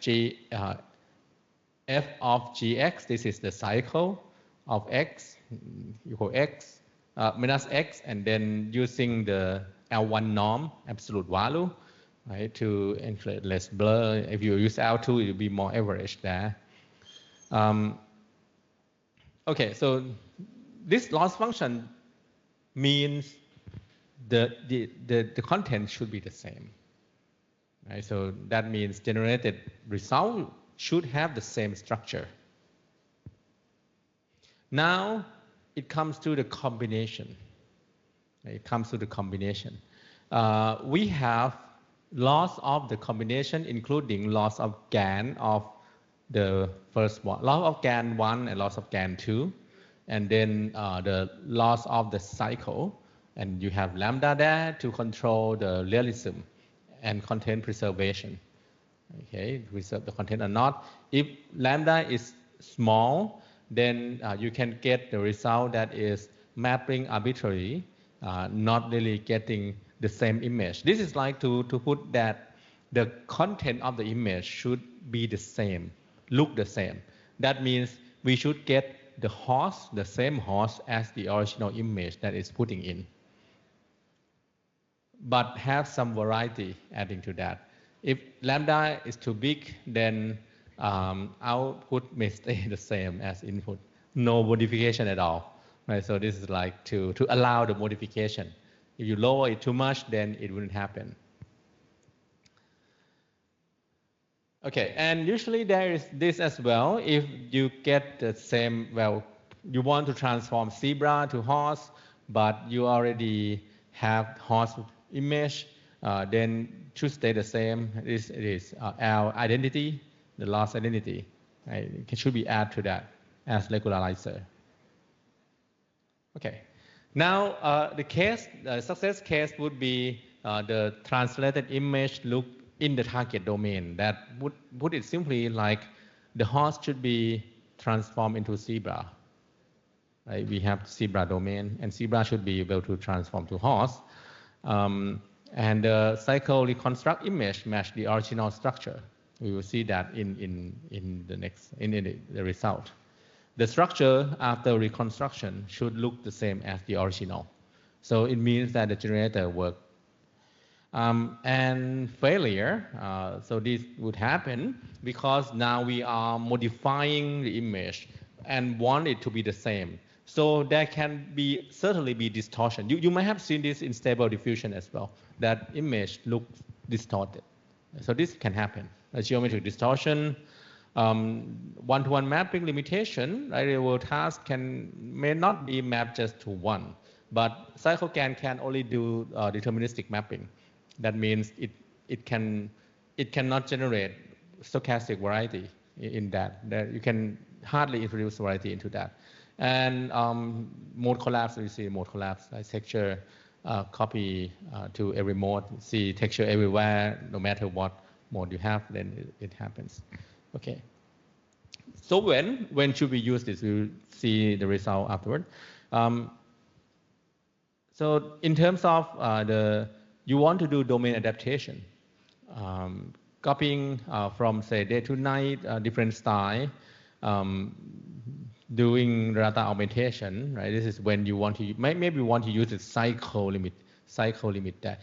of Gx, this is the cycle of X equal X minus X, and then using the L1 norm, absolute value, right? To inflate less blur. If you use L2, it will be more average there. Okay, so this loss function means the content should be the same. Right? So that means generated result should have the same structure. Now it comes to the combination. It comes to the combination. We have loss of the combination, including loss of GAN of the first one, loss of GAN 1 and loss of GAN 2, and then the loss of the cycle. And you have lambda there to control the realism and content preservation. Okay, preserve the content or not. If lambda is small, then you can get the result that is mapping arbitrary, not really getting the same image. This is like to put that the content of the image should be the same, look the same. That means we should get the host, the same host as the original image that is putting in, but have some variety adding to that. If lambda is too big, then output may stay the same as input, no modification at all. Right? So this is like to allow the modification. If you lower it too much, then it wouldn't happen. Okay, and usually there is this as well. If you get the same, well, you want to transform zebra to horse, but you already have horse image, then should stay the same. It is L identity, the loss identity. Right? It should be added to that as regularizer. Okay. Now the success case would be the translated image look in the target domain. That would put it simply like the horse should be transformed into zebra. Right? We have zebra domain, and zebra should be able to transform to horse. And the cycle reconstruct image match the original structure. We will see that in the result. The structure after reconstruction should look the same as the original. So it means that the generator worked. And failure, so this would happen because now we are modifying the image and want it to be the same. So there can certainly be distortion. You might have seen this in stable diffusion as well, that image looks distorted. So this can happen. A geometric distortion, one-to-one mapping limitation, right? Real world task may not be mapped just to one, but CycleGAN can only do deterministic mapping. That means it cannot generate stochastic variety in that. You can hardly introduce variety into that. And mode collapse, we see mode collapse, like texture copy to every mode, see texture everywhere, no matter what mode you have, then it happens. Okay. So when should we use this? We'll see the result afterward. So in terms of you want to do domain adaptation, copying from say day to night, different style, doing data augmentation, right? This is when you want to maybe want to use the cycle limit there.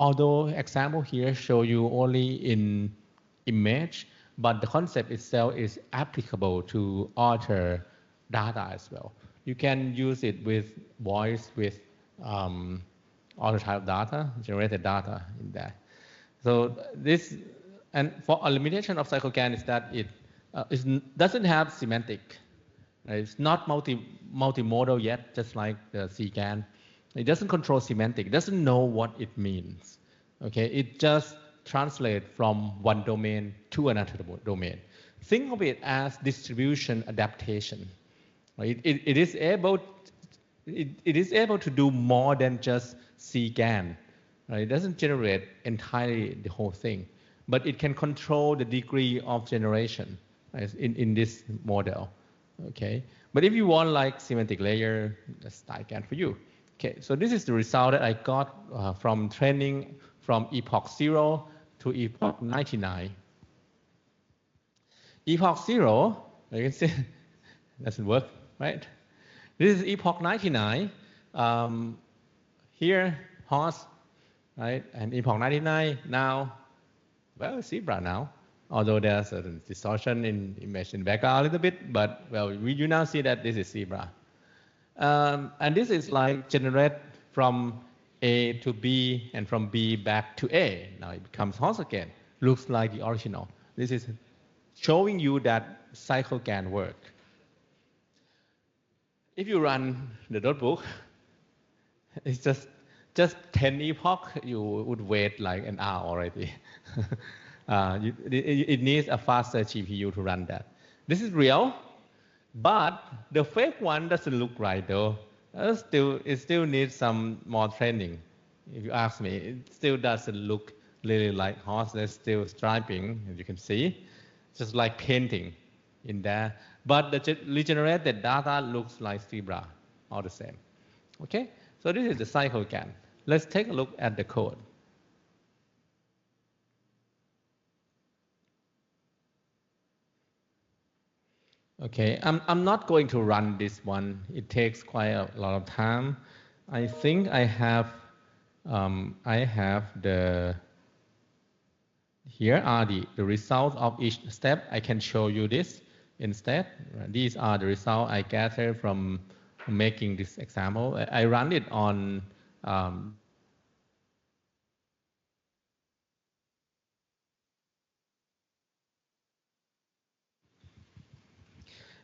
Although example here show you only in image, but the concept itself is applicable to other data as well. You can use it with voice, with other type of data, generated data in there. So this, and for a limitation of CycleGAN is that it doesn't have semantic. It's not multimodal yet, just like the cGAN. It doesn't control semantic. It doesn't know what it means. Okay, it just translates from one domain to another domain. Think of it as distribution adaptation. It is able to do more than just cGAN. It doesn't generate entirely the whole thing, but it can control the degree of generation in this model. Okay, but if you want like semantic layer, that's StyleGAN for you. Okay, so this is the result that I got from training from epoch 0 to epoch 99. Epoch 0, you can see, doesn't work, right? This is epoch 99. Here, horse, right? And epoch 99 now, well, zebra now. Although there's a distortion in image in background a little bit, but well, you now see that this is zebra. And this is like generate from A to B and from B back to A. Now it becomes horse again. Looks like the original. This is showing you that CycleGAN work. If you run the notebook, it's just 10 epoch, you would wait like an hour already. It needs a faster GPU to run that. This is real, but the fake one doesn't look right though. It still needs some more training. If you ask me, it still doesn't look really like horse. There's still striping, as you can see, just like painting in there. But the regenerated data looks like zebra, all the same. Okay, so this is the CycleGAN. Let's take a look at the code. Okay, I'm not going to run this one. It takes quite a lot of time. I think I have the, here are the results of each step. I can show you this instead. These are the results I gathered from making this example. I run it on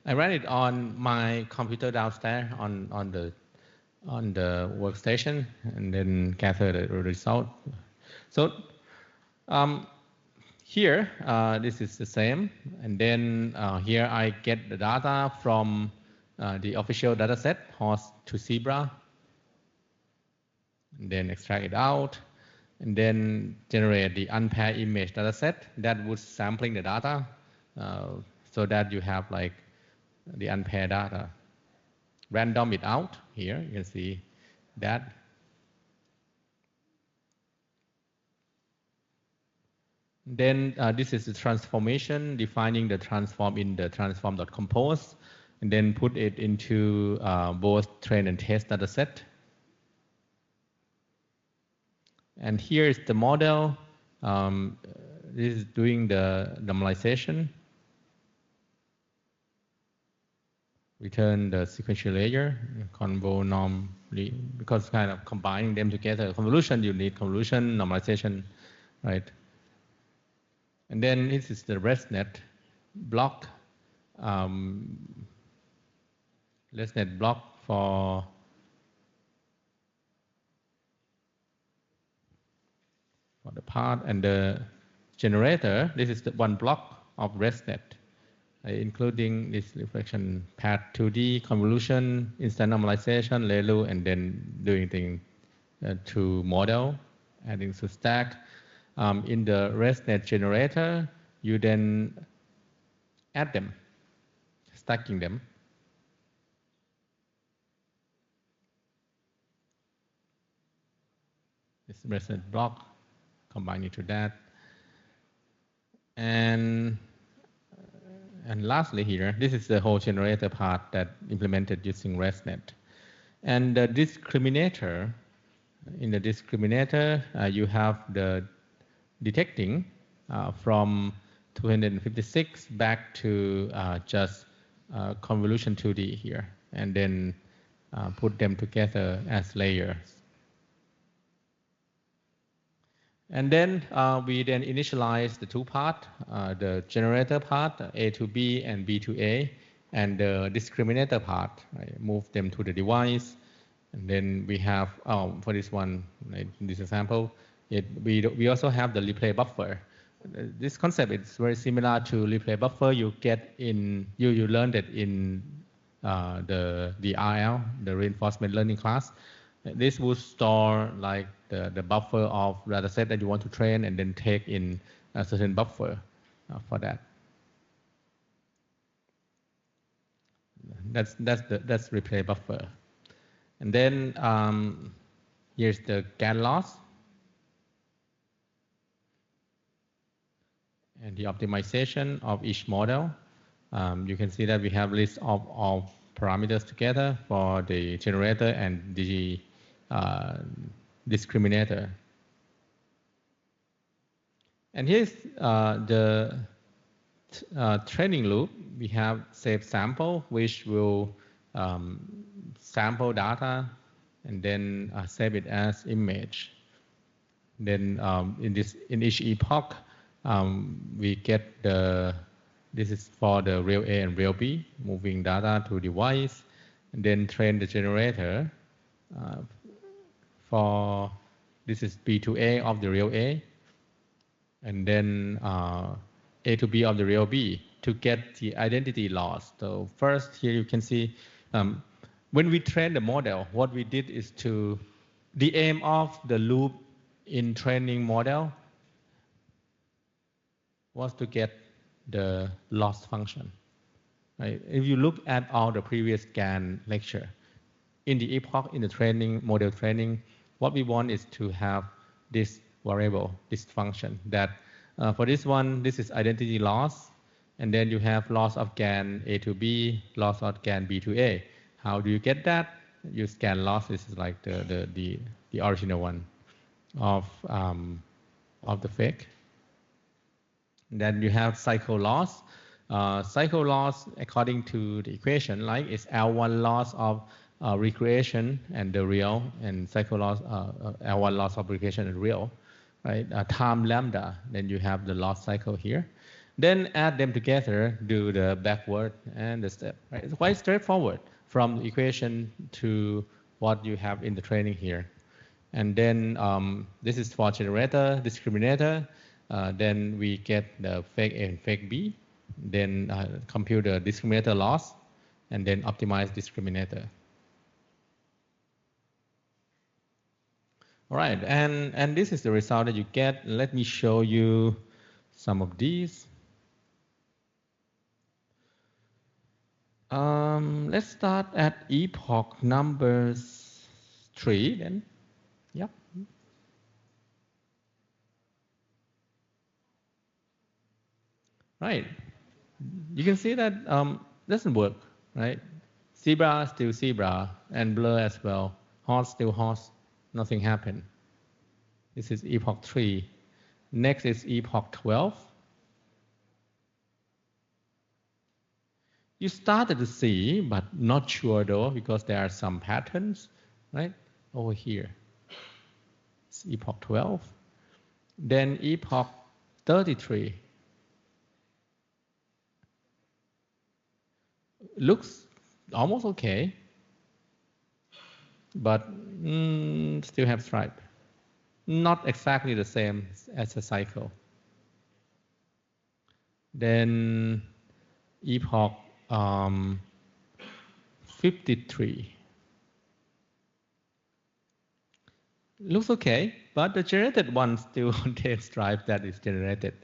I ran it on my computer downstairs on the workstation, and then gather the result. So here, this is the same, and then here I get the data from the official data set, horse to zebra, and then extract it out, and then generate the unpaired image data set that would sampling the data so that you have like the unpaired data. Random it out here, you can see that. Then this is the transformation, defining the transform in the transform.compose, and then put it into both train and test data set. And here is the model. This is doing the normalization. Return the sequential layer, convo norm, because kind of combining them together. Convolution, you need convolution, normalization, right? And then this is the ResNet block. ResNet block for the part, and the generator. This is the one block of ResNet, including this reflection path 2D, convolution, instant normalization, ReLU, and then doing things to model, adding to stack. In the ResNet generator, you then add them, stacking them. This ResNet block, combine it to that. And lastly here, this is the whole generator part that implemented using ResNet. And the discriminator, in the discriminator, you have the detecting from 256 back to just convolution 2D here, and then put them together as layers. And then we then initialize the two parts, the generator part, A to B and B to A, and the discriminator part, right? Move them to the device. And then we have, for this one, in this example, we also have the replay buffer. This concept is very similar to replay buffer you get in, you learned it in the RL, the reinforcement learning class. This would store like the buffer of data set that you want to train, and then take in a certain buffer for that. That's replay buffer. And then here's the GAN loss and the optimization of each model. You can see that we have list of all parameters together for the generator and the discriminator. And here's the training loop. We have save sample, which will sample data and then save it as image. Then in each epoch, we get this is for the real A and real B, moving data to device, and then train the generator for this is B to A of the real A, and then A to B of the real B to get the identity loss. So first here you can see when we train the model, what we did is the aim of the loop in training model was to get the loss function. Right? If you look at all the previous GAN lecture, in the epoch, in the training, model training, what we want is to have this variable, this function that for this one, this is identity loss, and then you have loss of GAN A to B, loss of GAN B to A. How do you get that? You scan loss. This is like the original one of the fake. Then you have cycle loss. Cycle loss, according to the equation, like is L1 loss of recreation and the real, and cycle loss, L1 loss of recreation and real, right? Time lambda, then you have the loss cycle here. Then add them together, do the backward and the step, right? It's quite straightforward from the equation to what you have in the training here. And then this is for generator, discriminator. Then we get the fake A and fake B. Then compute the discriminator loss, and then optimize discriminator. All right, and this is the result that you get. Let me show you some of these. Let's start at epoch number 3 then. Yep. Right. You can see that doesn't work, right? Zebra still zebra, and blur as well. Horse still horse, nothing happened. This is epoch 3. Next is epoch 12. You started to see, but not sure though, because there are some patterns, right? Over here. It's epoch 12. Then epoch 33. Looks almost okay, but still have stripe. Not exactly the same as a cycle. Then epoch 53. Looks okay, but the generated one still contains stripe that is generated.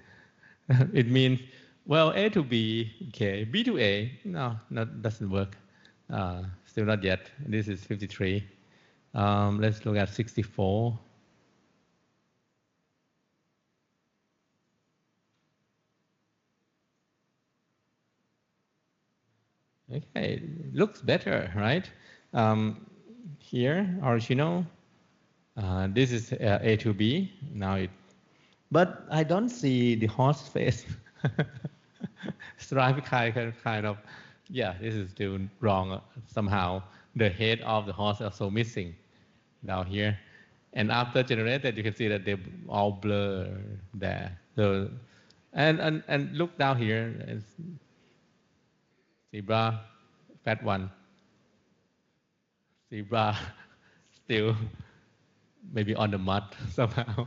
It means, well, A to B, okay, B to A, no, doesn't work. Still not yet. This is 53. Let's look at 64. Okay, looks better, right? Here, original. This is A to B. Now but I don't see the horse face. Stripe kind of, yeah, this is still wrong somehow. The head of the horse is also missing down here. And after generated, you can see that they all blur there. So, and look down here, it's zebra, fat one. Zebra still maybe on the mud somehow.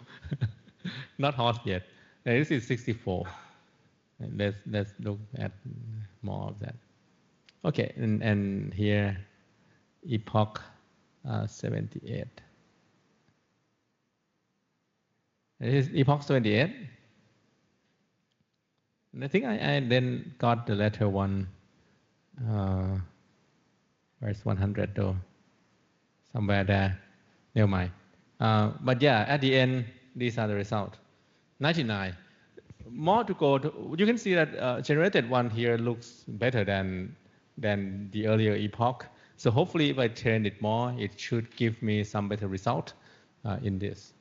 Not horse yet. And this is 64. And let's look at more of that. Okay, and here epoch 78. This is epoch 78. And I think I then got the latter one. Where's 100 though? Somewhere there. Never mind. But yeah, at the end, these are the results. 99. More to go. You can see that generated one here looks better than the earlier epoch. So hopefully, if I train it more, it should give me some better result in this.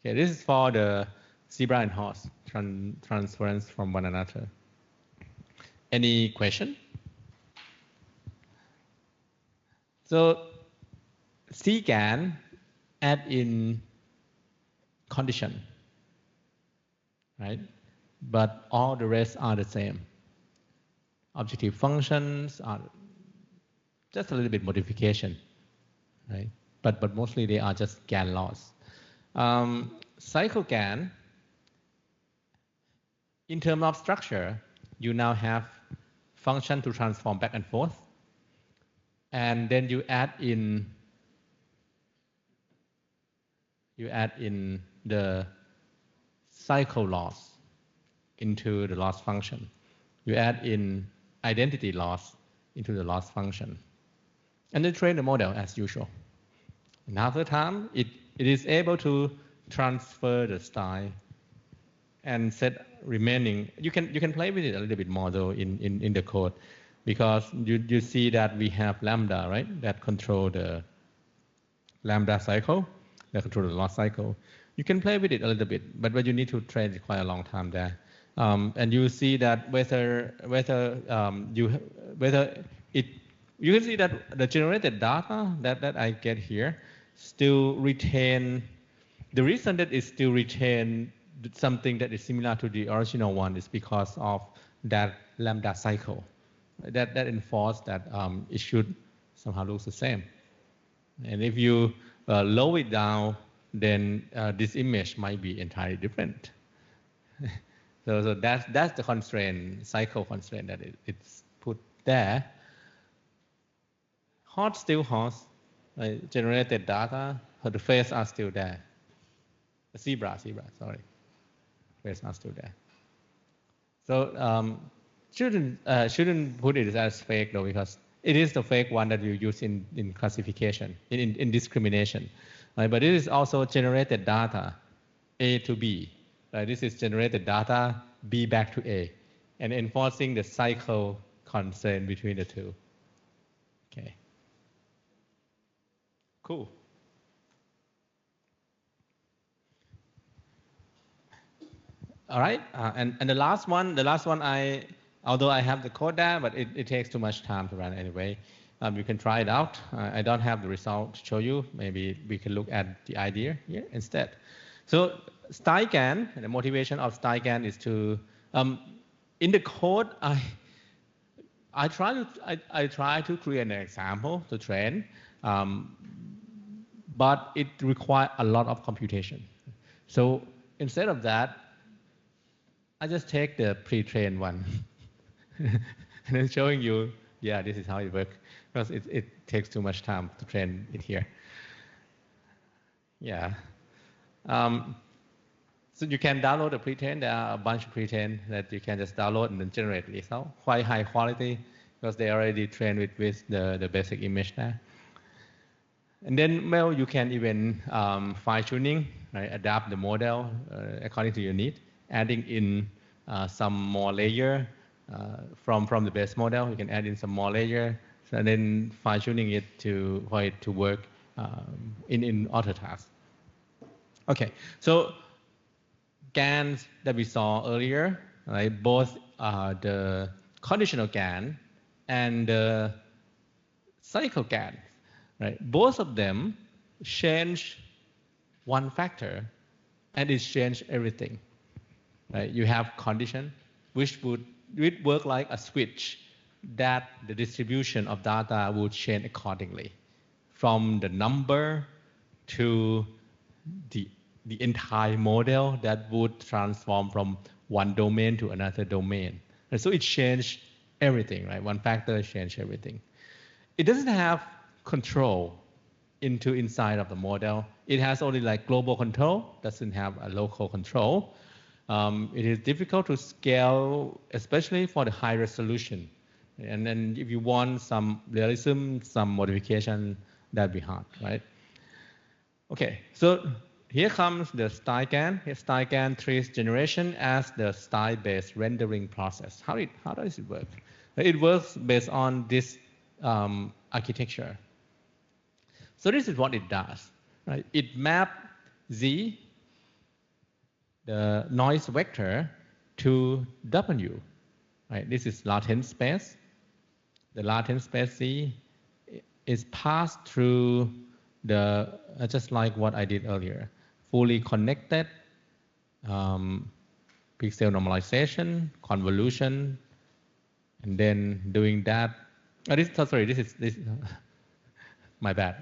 Okay, this is for the zebra and horse transference from one another. Any question? So cGAN add in condition, right? But all the rest are the same. Objective functions are just a little bit modification, right? But mostly they are just GAN laws. CycleGAN, in terms of structure, you now have function to transform back and forth, and then you add in the cycle loss into the loss function. You add in identity loss into the loss function, and then train the model as usual. And after time, it is able to transfer the style and set remaining. You can play with it a little bit more though in the code, because you see that we have lambda, right, that control the lambda cycle, that control the loss cycle. You can play with it a little bit, but you need to train it quite a long time there. And you see that you can see that the generated data that I get here still retain, the reason that it still retain something that is similar to the original one is because of that lambda cycle that enforce that it should somehow look the same. And if you lower it down, then this image might be entirely different. So that's the constraint, cycle constraint that it's put there. Horse still horse, right? Generated data, the face are still there. Zebra, sorry, face are still there. So shouldn't put it as fake though, because it is the fake one that you use in classification, in discrimination. Right? But it is also generated data, A to B. Right? This is generated data, B back to A, and enforcing the cycle constraint between the two. Okay. Cool. All right, and the last one, although I have the code there, but it takes too much time to run anyway. You can try it out. I don't have the result to show you. Maybe we can look at the idea here instead. So StyleGAN, the motivation of StyleGAN is to, in the code, I try to create an example to train, but it requires a lot of computation. So instead of that, I just take the pre-trained one and then showing you, yeah, this is how it works, because it takes too much time to train it here. Yeah. So you can download the pre-trained. There are a bunch of pre-trained that you can just download and then generate result. Quite high quality, because they already trained with the basic image there. And then, well, you can even fine-tuning, right, adapt the model according to your need, adding in some more layer from the base model. You can add in some more layer, and then fine-tuning it for it to work in other tasks. Okay, so GANs that we saw earlier, right, both the conditional GAN and the CycleGAN, right? Both of them change one factor, and it change everything. Right? You have condition, which would work like a switch, that the distribution of data would change accordingly, from the number to the entire model that would transform from one domain to another domain. And so it changed everything, right? One factor changed everything. It doesn't have control inside of the model. It has only like global control, doesn't have a local control. It is difficult to scale, especially for the high resolution. And then if you want some realism, some modification, that'd be hard, right? Okay, so here comes the StyleGAN. Here, StyleGAN treats generation as the style-based rendering process. How does it work? It works based on this architecture. So this is what it does. Right? It maps Z the noise vector to W. Right? This is latent space. The latent space C is passed through the, just like what I did earlier, fully connected pixel normalization, convolution, and then doing that. Oh, this is my bad.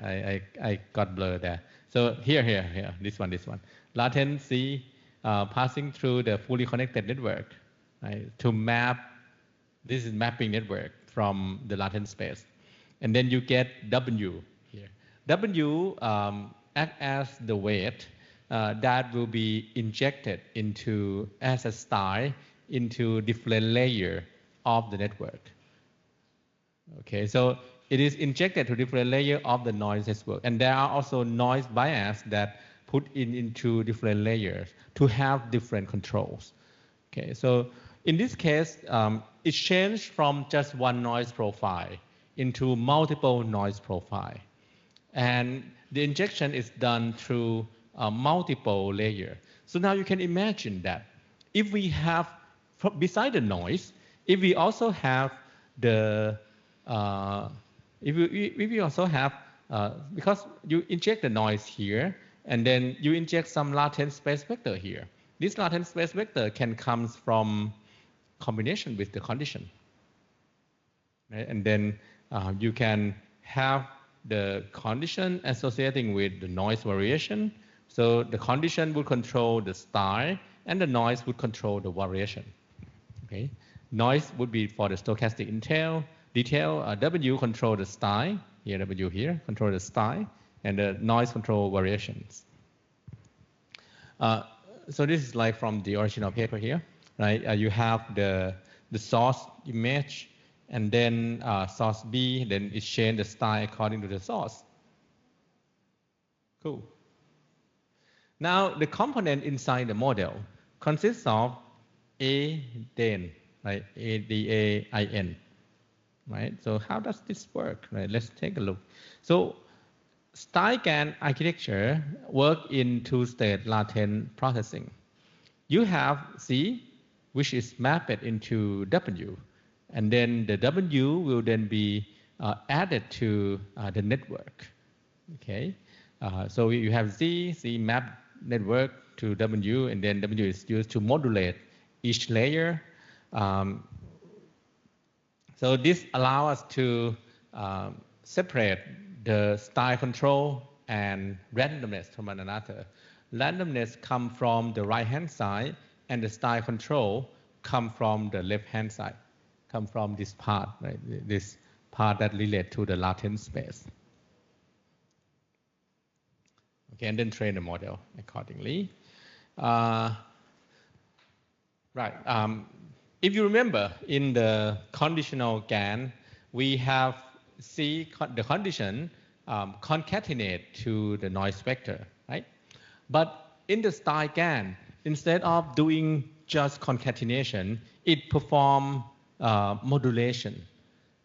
I got blurred there. So here, this one. Latency passing through the fully connected network, right, to map. This is mapping network from the latent space. And then you get W here. W act as the weight that will be injected into as a style into different layer of the network. Okay, so it is injected to different layer of the noise network, and there are also noise bias that put into different layers to have different controls. Okay, so in this case, it changed from just one noise profile into multiple noise profile, and the injection is done through multiple layer. So now you can imagine that if we have, beside the noise, if we also have the if we also have, because you inject the noise here, and then you inject some latent space vector here. This latent space vector can come from combination with the condition. Right? And then you can have the condition associating with the noise variation. So the condition would control the style, and the noise would control the variation. Okay? Noise would be for the stochastic detail. W control the style, here W here, control the style, and the noise control variations. So this is like from the original paper here, right? You have the source image, and then source B, then it change the style according to the source. Cool. Now the component inside the model consists of ADAIN, right? ADAIN. Right? So how does this work? Right? Let's take a look. So StyleGAN architecture work in two-stage latent processing. You have C, which is mapped into W, and then the W will then be added to the network. Okay, so you have C map network to W, and then W is used to modulate each layer. So this allows us to separate the style control and randomness from one another. Randomness comes from the right-hand side, and the style control comes from the left-hand side, come from this part, right? This part that relates to the latent space. Okay, and then train the model accordingly. Right. If you remember, in the conditional GAN, we have the condition concatenate to the noise vector, right? But in the StyleGAN, instead of doing just concatenation, it performs modulation.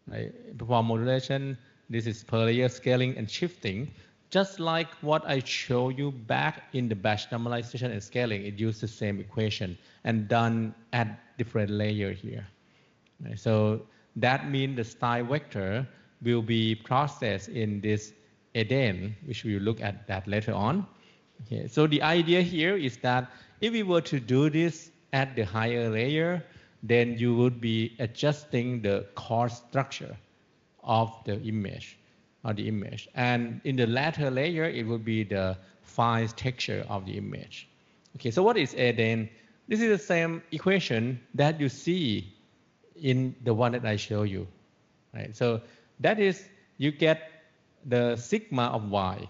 Right? Perform modulation. This is per layer scaling and shifting. Just like what I showed you back in the batch normalization and scaling, it used the same equation and done at different layer here. Right? So that means the style vector will be processed in this ADAIN, which we will look at that later on. Okay. So the idea here is that if we were to do this at the higher layer, then you would be adjusting the core structure of the image. And in the latter layer, it will be the fine texture of the image. Okay, so what is ADAIN? This is the same equation that you see in the one that I show you. Right? So that is, you get the sigma of y,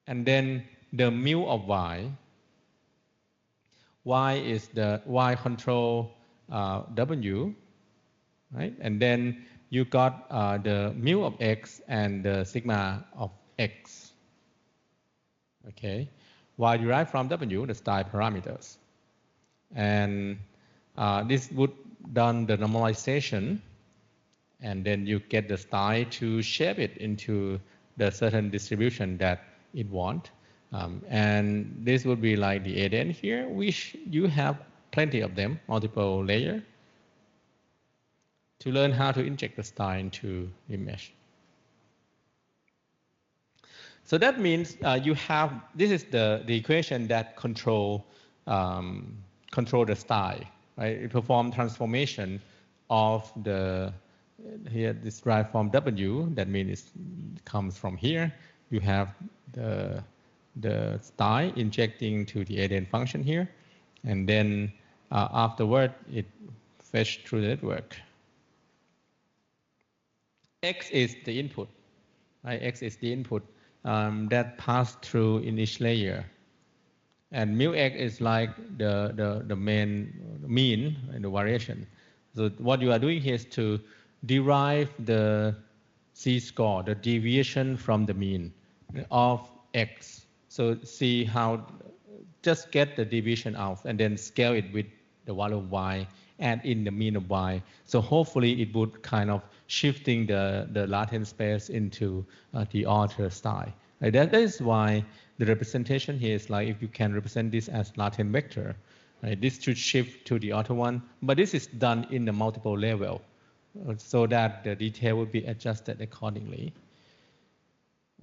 and then the mu of y. Y is the y control W, right? And then you got the mu of x and the sigma of x. Okay, y derived from W, the style parameters. And this would done the normalization, and then you get the style to shape it into the certain distribution that it wants. And this would be like the ADN here, which you have plenty of them, multiple layer, to learn how to inject the style into image. So that means you have, this is the equation that control the style, right? It performs transformation of the, here this derived from W, that means it comes from here. You have the style injecting to the ADN function here, and then afterward it fetch through the network. X is the input, right? X is the input that passed through in each layer. And mu x is like the main mean and the variation. So what you are doing here is to derive the z-score, the deviation from the mean of x. So see how, just get the deviation out and then scale it with the value of y and in the mean of y. So hopefully it would kind of shifting the latent space into the author style. Right? That is why the representation here is like if you can represent this as latent vector, right? This should shift to the author one, but this is done in the multiple level so that the detail will be adjusted accordingly.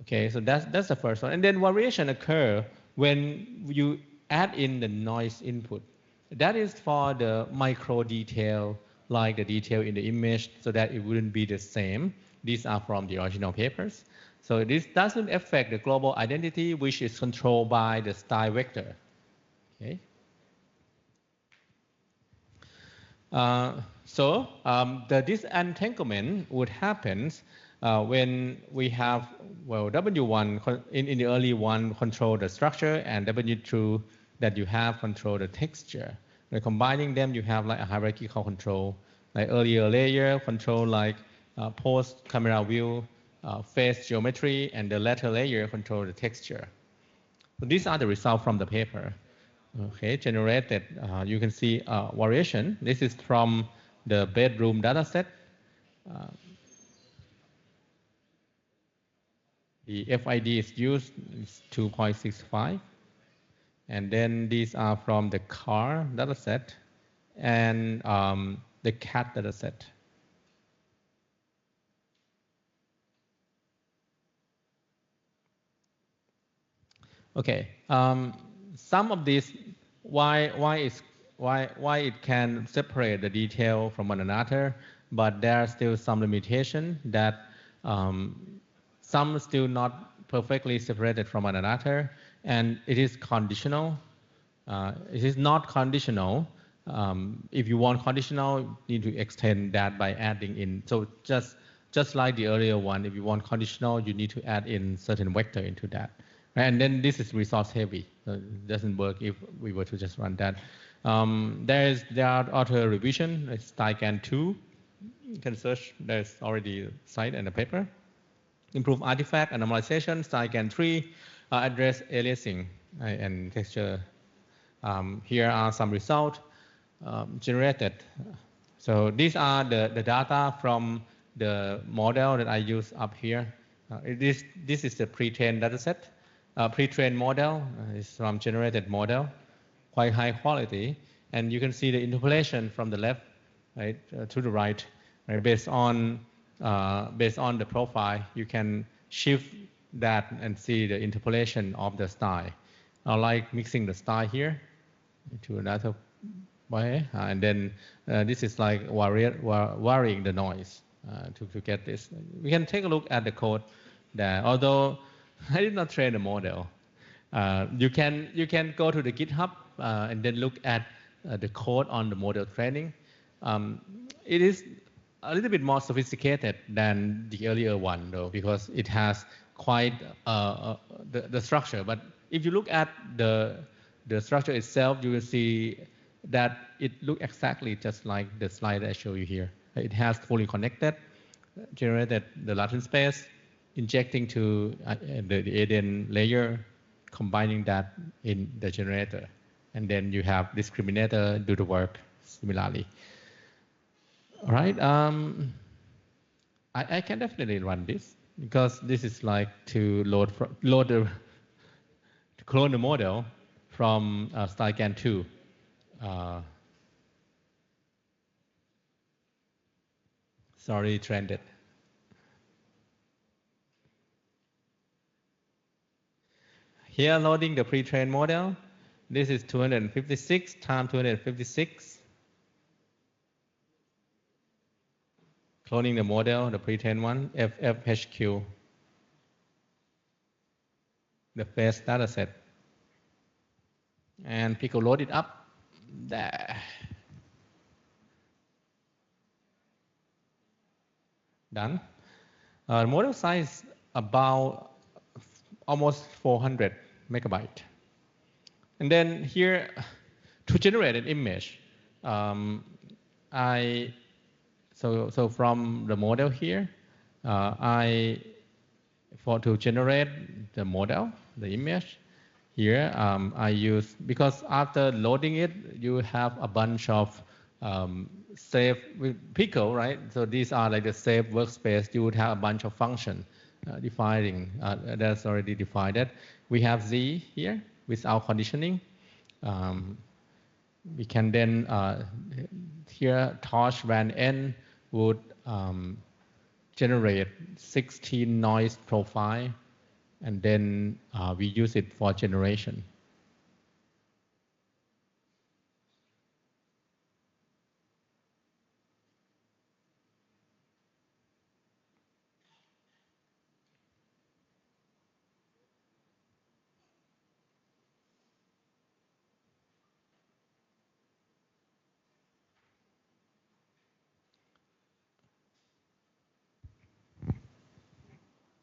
Okay, so that's the first one. And then variation occur when you add in the noise input. That is for the micro detail, like the detail in the image, so that it wouldn't be the same. These are from the original papers. So this doesn't affect the global identity, which is controlled by the style vector. Okay. The disentanglement would happen when we have, well, W1 in the early one control the structure, and W2 that you have control the texture. By combining them, you have like a hierarchical control, like earlier layer control like post camera view, face geometry, and the latter layer control the texture. So these are the results from the paper. Okay, generated, you can see variation. This is from the bedroom dataset. The FID is used, is 2.65. And then these are from the car dataset and the cat dataset. Okay, some of these, why it can separate the detail from one another, but there are still some limitation that some still not perfectly separated from one another, and it is conditional. It is not conditional. If you want conditional, you need to extend that by adding in. So just like the earlier one, if you want conditional, you need to add in certain vector into that. And then this is resource heavy. So it doesn't work if we were to just run that. There are other revision, like StyleGAN 2. You can search, there's already a site and a paper. Improve artifact and normalization, StyleGAN 3, address aliasing and texture. Here are some results generated. So these are the data from the model that I use up here. This is the pre-trained dataset. Pre-trained model is from generated model, quite high quality. And you can see the interpolation from the left, right, to the right, right, based on the profile. You can shift that and see the interpolation of the style. I like mixing the style here to another way. And then this is like varying the noise to get this. We can take a look at the code there. Although I did not train the model. You can go to the GitHub and then look at the code on the model training. It is a little bit more sophisticated than the earlier one, though, because it has quite the structure. But if you look at the structure itself, you will see that it looks exactly just like the slide I show you here. It has fully connected, generated the latent space, injecting to the ADN layer, combining that in the generator. And then you have discriminator do the work similarly. All right, I can definitely run this because this is like to load to clone the model from StyleGAN 2. Sorry, trended. Here loading the pre-trained model. This is 256 times 256. Cloning the model, the pre-trained one, FFHQ, the face data set. And Pico load it up there. Done. Model size about almost 400 megabyte. And then here, to generate an image, so from the model here, to generate the model, the image, here I use, because after loading it, you have a bunch of save with Pico, right? So these are like the save workspace. You would have a bunch of function defining, that's already defined. We have Z here without conditioning. We can then, here torch van n would generate 16 noise profile, and then we use it for generation.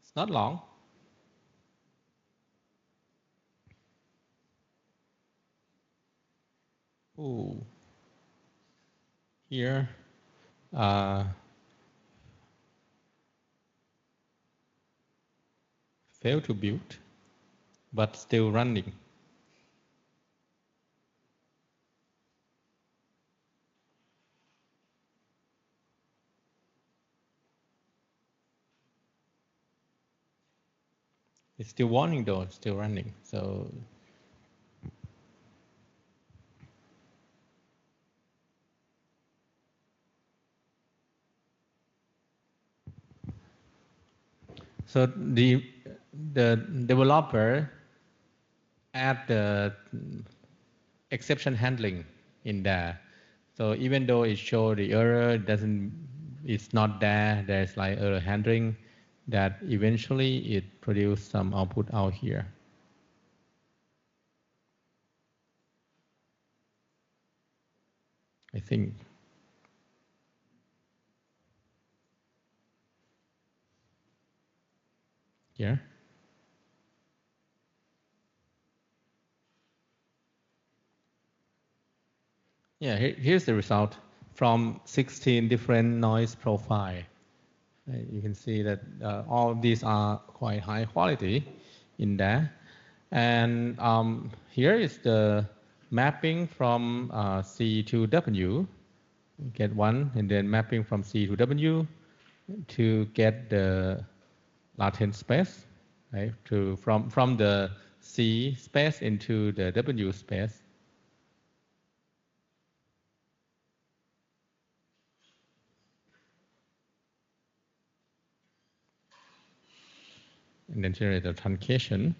It's not long. Ooh. Here, failed to build, but still running. It's still warning though, it's still running. So the developer add the exception handling in there. So even though it shows the error, it's not there, there's like error handling that eventually it produces some output out here. I think. Here. Yeah, here's the result from 16 different noise profile. You can see that all of these are quite high quality in there. And here is the mapping from C to W. Get one, and then mapping from C to W to get the latent space, right? From the C space into the W space. And then generate the truncation.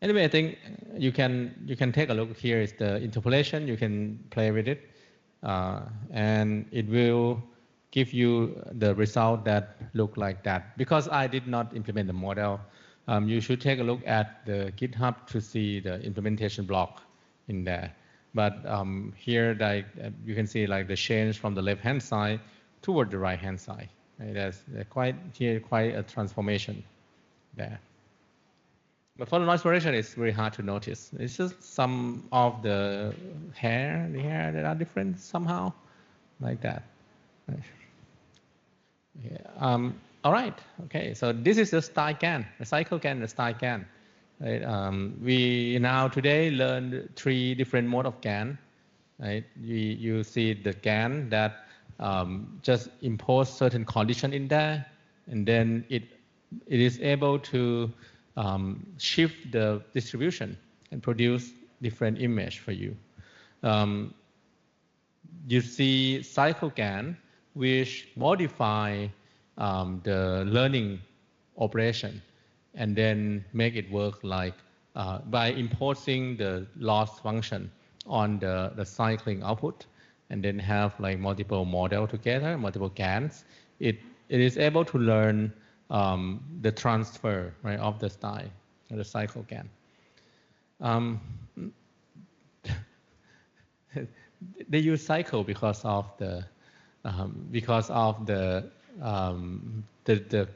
Anyway, I think you can take a look. Here is the interpolation. You can play with it, and it will give you the result that look like that. Because I did not implement the model, you should take a look at the GitHub to see the implementation block in there. But here, like, you can see like the change from the left-hand side toward the right-hand side. Right? There's quite a transformation there. But for the noise correction, it's very hard to notice. It's just some of the hair that are different somehow, like that. Right. Yeah. All right. Okay. So this is the StyleGAN, the CycleGAN, the StyleGAN. Right. We now today learned 3 different modes of GAN. Right. You see the GAN that just impose certain condition in there, and then it is able to shift the distribution and produce different image for you. You see CycleGAN, which modify the learning operation and then make it work like by imposing the loss function on the cycling output and then have like multiple model together, multiple GANs. It is able to learn the transfer, right, of the style, the CycleGAN. They use cycle because of the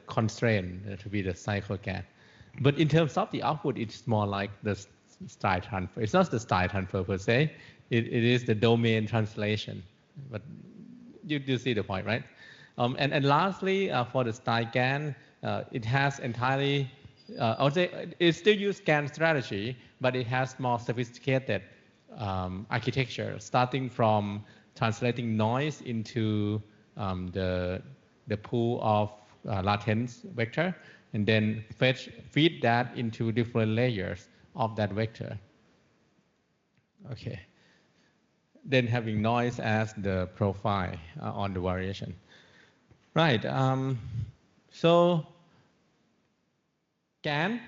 constraint to be the CycleGAN. But in terms of the output, it's more like the style transfer. It's not the style transfer per se. It is the domain translation. But you see the point, right? And lastly, for the StyleGAN, it has entirely, I would say it still uses GAN strategy, but it has more sophisticated architecture, starting from translating noise into the pool of latence vector, and then feed that into different layers of that vector. Okay. Then having noise as the profile on the variation. Right. So GAN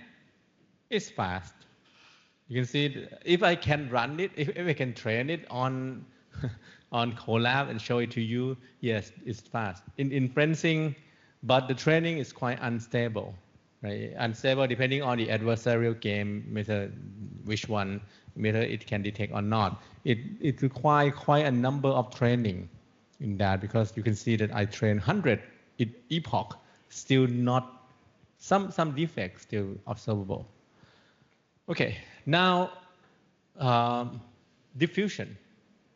is fast. You can see if I can run it, if I can train it on on Colab and show it to you, yes, it's fast. In inferencing, but the training is quite unstable, right? Unstable depending on the adversarial game method, which one method it can detect or not. It requires quite a number of training in that, because you can see that I train 100 epoch, still not, some defects still observable. Okay, now diffusion,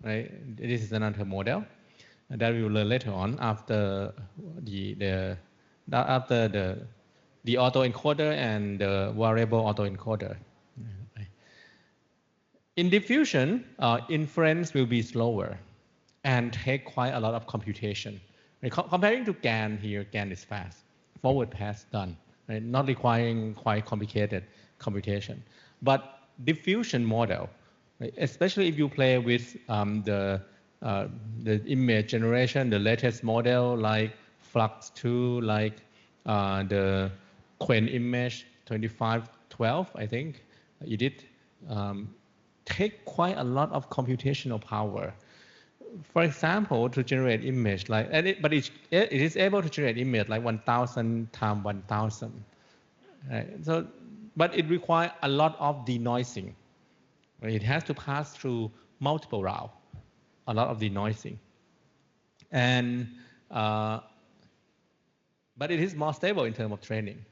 right? This is another model that we will learn later on after the autoencoder and the variable autoencoder. In diffusion, inference will be slower and take quite a lot of computation. Right? Comparing to GAN here, GAN is fast, forward pass done, right? Not requiring quite complicated computation. But diffusion model, right? Especially if you play with the image generation, the latest model like Flux 2, like the Quen image 2512, I think, edit, take quite a lot of computational power. For example, to generate image, like, but it is able to generate image like 1,000 times 1,000. Right? So, but it requires a lot of denoising. Right? It has to pass through multiple routes, a lot of denoising. And, but it is more stable in terms of training.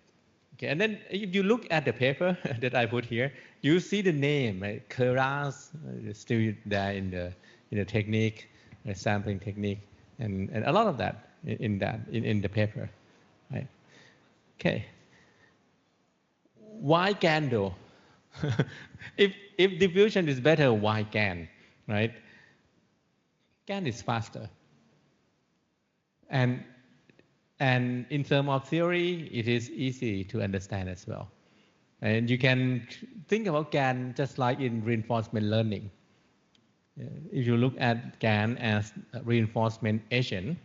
Okay, and then if you look at the paper that I put here, you see the name, right? Keras is still there in the technique, the sampling technique, and a lot of that in the paper, right? Okay. Why GAN though? if diffusion is better, why GAN, right? GAN is faster. And in terms of theory, it is easy to understand as well. And you can think about GAN just like in reinforcement learning. If you look at GAN as a reinforcement agent,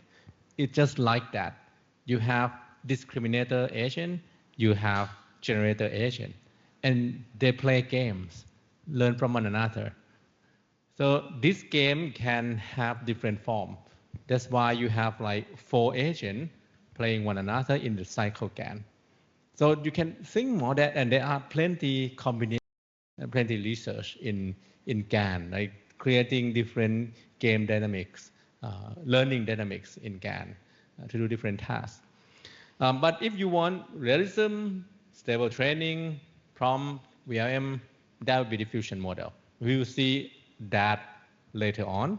it's just like that. You have discriminator agent, you have generator agent, and they play games, learn from one another. So this game can have different form. That's why you have like 4 agents playing one another in the CycleGAN. So you can think more that, and there are plenty combination, plenty research in GAN, like creating different game dynamics, learning dynamics in GAN to do different tasks. But if you want realism, stable training, prompt, VRM, that would be diffusion model. We will see that later on.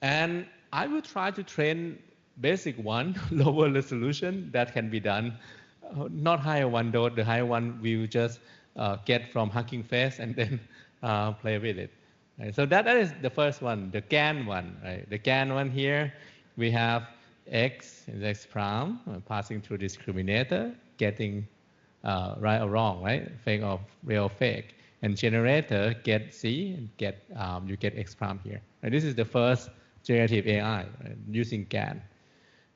And I will try to train basic one, lower resolution, that can be done. Not higher one though, the higher one we will just get from Hugging Face and then play with it. Right? So that is the first one, the GAN one. Right? The GAN one here, we have X, X prom, passing through discriminator, getting right or wrong, right? Fake or real fake. And generator get C, get you get X prime here. And this is the first generative AI, right, using GAN.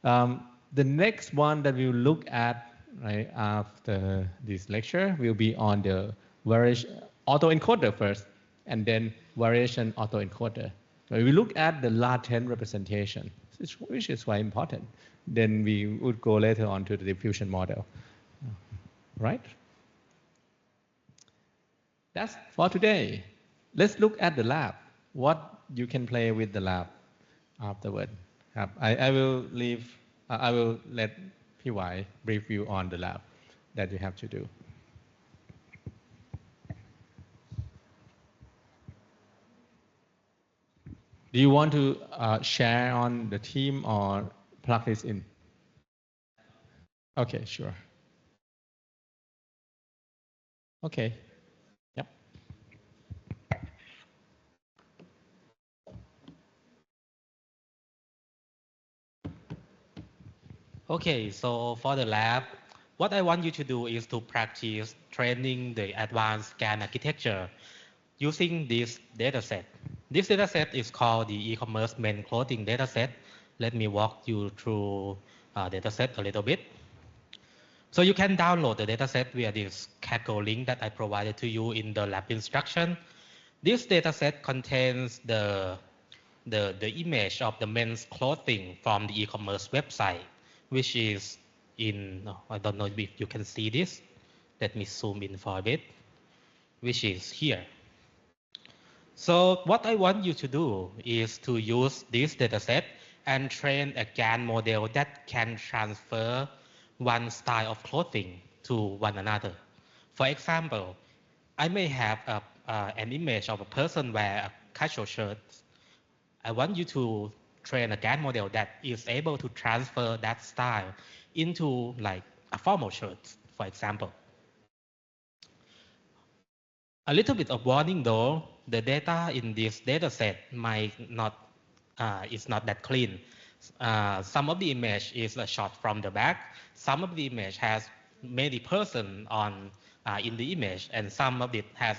The next one that we'll look at right after this lecture will be on the variation autoencoder first, and then variation autoencoder. So we look at the latent representation, which is quite important. Then we would go later on to the diffusion model, right? That's for today. Let's look at the lab. What you can play with the lab afterward. I will leave. I will let PY brief you on the lab that you have to do. Do you want to share on the team or plug this in? Okay, sure. Okay. Yep. Okay, so for the lab, what I want you to do is to practice training the advanced GAN architecture using this dataset. This dataset is called the e-commerce men clothing dataset. Let me walk you through dataset a little bit. So you can download the dataset via this Kaggle link that I provided to you in the lab instruction. This dataset contains the image of the men's clothing from the e-commerce website, which is in, I don't know if you can see this. Let me zoom in for a bit, which is here. So what I want you to do is to use this dataset and train a GAN model that can transfer one style of clothing to one another. For example, I may have an image of a person wear a casual shirt. I want you to train a GAN model that is able to transfer that style into like a formal shirt, for example. A little bit of warning though, the data in this data set might not, is not that clean. Some of the image is a shot from the back. Some of the image has many person on in the image, and some of it has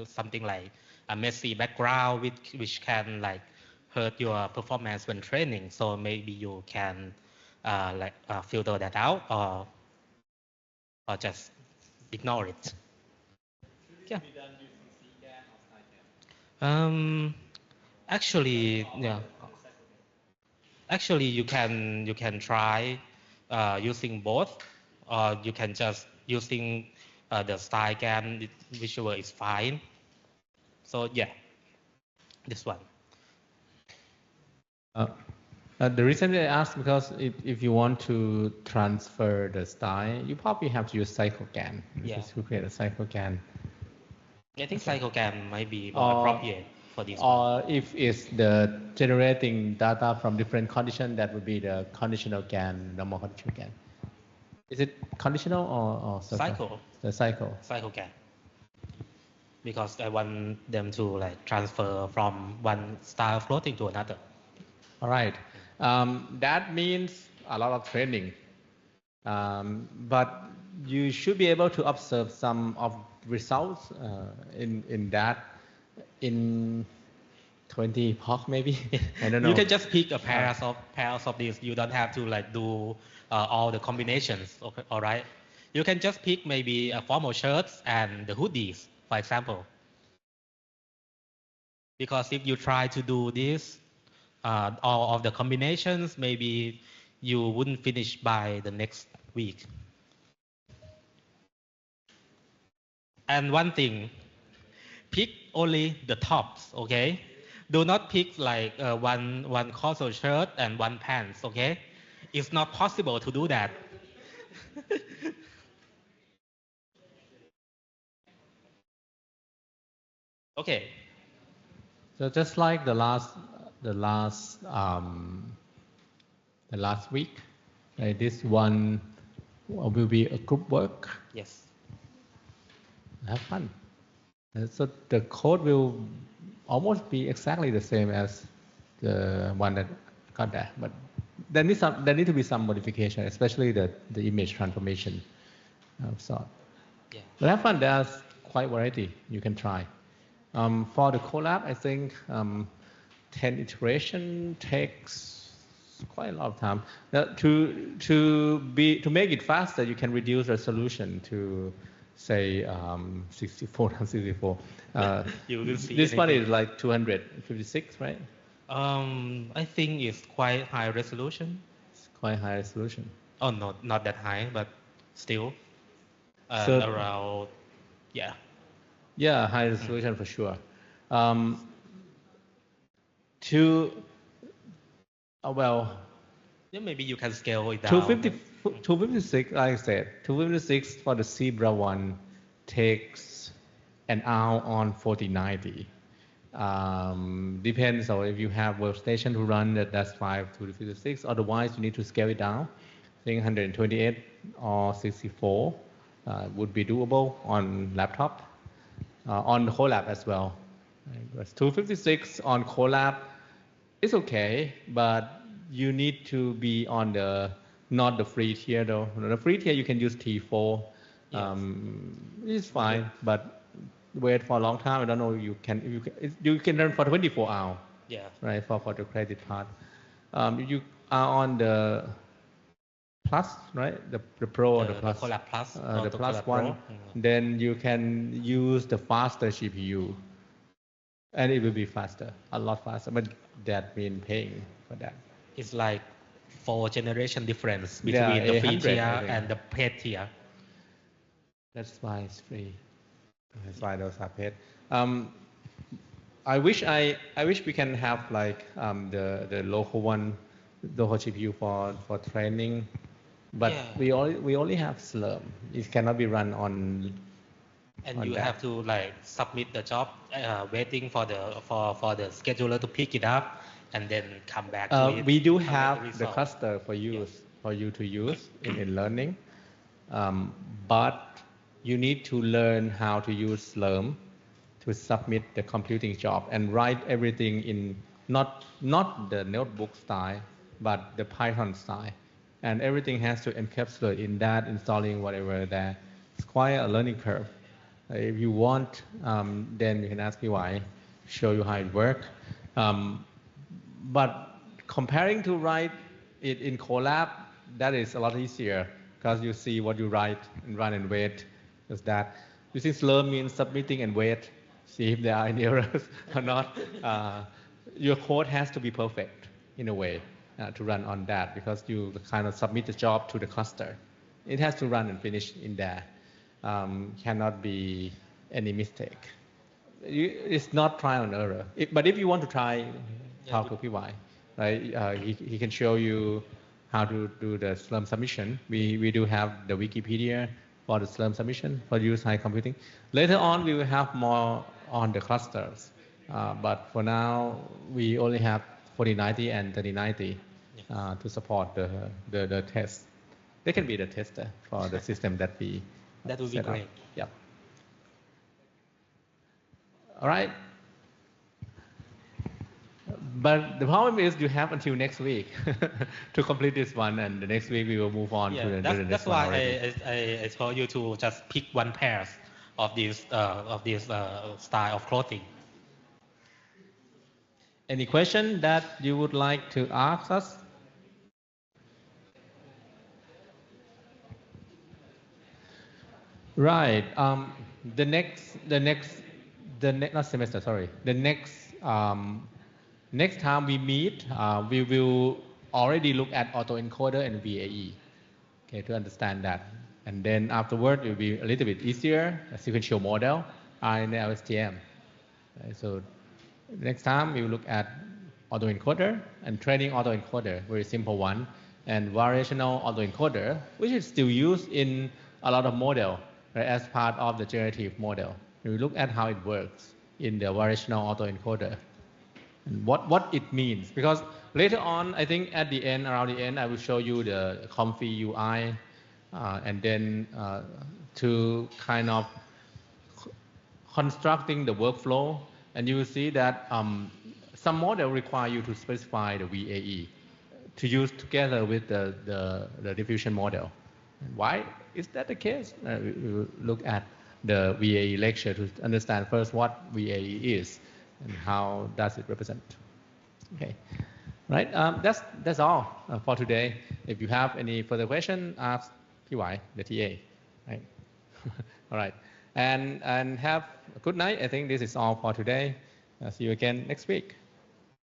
something like a messy background, which can like hurt your performance when training. So maybe you can filter that out or just ignore it. Yeah. Actually, yeah. Actually, you can try using both, or you can just using the StyleGAN, whichever is fine. So yeah, this one. The reason I asked because if you want to transfer the style, you probably have to use CycleGAN. Yeah. To create a CycleGAN. I think CycleGAN might be more appropriate for this one. Or if it's the generating data from different conditions, that would be the conditional GAN, normal conditional GAN. Is it conditional or cycle? The cycle. CycleGAN. Because I want them to like transfer from one style of clothing to another. All right. That means a lot of training. But you should be able to observe some of results in that in 20 POC maybe. I don't know. You can just pick a pairs of these. You don't have to like do all the combinations. Okay, all right. You can just pick maybe a formal shirts and the hoodies, for example. Because if you try to do this, all of the combinations, maybe you wouldn't finish by the next week. And one thing, pick only the tops, okay? Do not pick like one corset shirt and one pants, okay? It's not possible to do that. Okay. So just like the last week, right, this one will be a group work. Yes. Have fun. So the code will almost be exactly the same as the one that got there, but there need to be some modification, especially the image transformation of sort. Yeah. But have fun. There's quite variety you can try. For the collab, I think 10 iteration takes quite a lot of time. Now, to make it faster, you can reduce resolution to say 64 times 64. You will see This one anything. is like 256, right? I think it's quite high resolution. It's quite high resolution. Oh, no, not that high, but still, So around, yeah. yeah, high resolution for sure. Um, to well, Yeah, maybe you can scale it down. 250, 256, like I said, 256 for the Zebra one takes an hour on 4090. Depends on if you have workstation to run that's 5 to 56. Otherwise, you need to scale it down. I think 128 or 64 would be doable on laptop, on the Colab as well. Right? 256 on Colab is okay, but you need to be on the not the free tier though. The free tier you can use T4. Yes. It's fine, but wait for a long time. I don't know. You can run for 24 hours, Yeah. right? For the credit part. You are on the plus, right? The pro or the plus. The Collab Plus or The the plus Collab one. Pro. Then you can use the faster GPU, and it will be faster, a lot faster. But that means paying for that. It's like 4 generation difference Yeah, between the free 800, I tier think. and the paid tier. That's why it's free. That's why those are paid. I wish we can have like the local one, local GPU for training, but Yeah. we only have Slurm. It cannot be run And on you that. have to like submit the job, waiting for the scheduler to pick it up, and then come back to it. We do collect the have the result. cluster for you to use in learning, but you need to learn how to use Slurm to submit the computing job and write everything in not the notebook style, but the Python style, and everything has to encapsulate in that, installing whatever there. It's quite a learning curve. If you want, then you can ask me why, show you how it works. But comparing to write it in Colab, that is a lot easier because you see what you write and run and wait. Just that. Using Slurm means submitting and wait, see if there are any errors or not. Your code has to be perfect in a way to run on that because you kind of submit the job to the cluster. It has to run and finish in there. Cannot be any mistake. It's not trial and error. But if you want to try, talk to PY, right? He can show you how to do the Slurm submission. We do have the Wikipedia for the Slurm submission for use high computing. Later on, we will have more on the clusters. But for now, we only have 4090 and 3090 to support the test. They can be the tester for the system that we That would be set up. great. Yep. All right. But the problem is you have until next week to complete this one, and the next week we will move on to the That's next one why already. I told you to just pick one pair of this style of clothing. Any question that you would like to ask us? Right. Not semester. Sorry. Next time we meet, we will already look at autoencoder and VAE. Okay, to understand that, and then afterward it will be a little bit easier. A sequential model, and LSTM. Right, so next time we will look at autoencoder and training autoencoder, very simple one, and variational autoencoder, which is still used in a lot of model, right, as part of the generative model. We will look at how it works in the variational autoencoder and what it means. Because later on, I think at the end, around the end, I will show you the comfy UI, and then to kind of constructing the workflow, and you will see that some model require you to specify the VAE to use together with the diffusion model. Why is that the case? We will look at the VAE lecture to understand first what VAE is and how does it represent. Okay, right. That's all for today. If you have any further question, ask PY, the TA. Right. All right. And have a good night. I think this is all for today. See you again next week.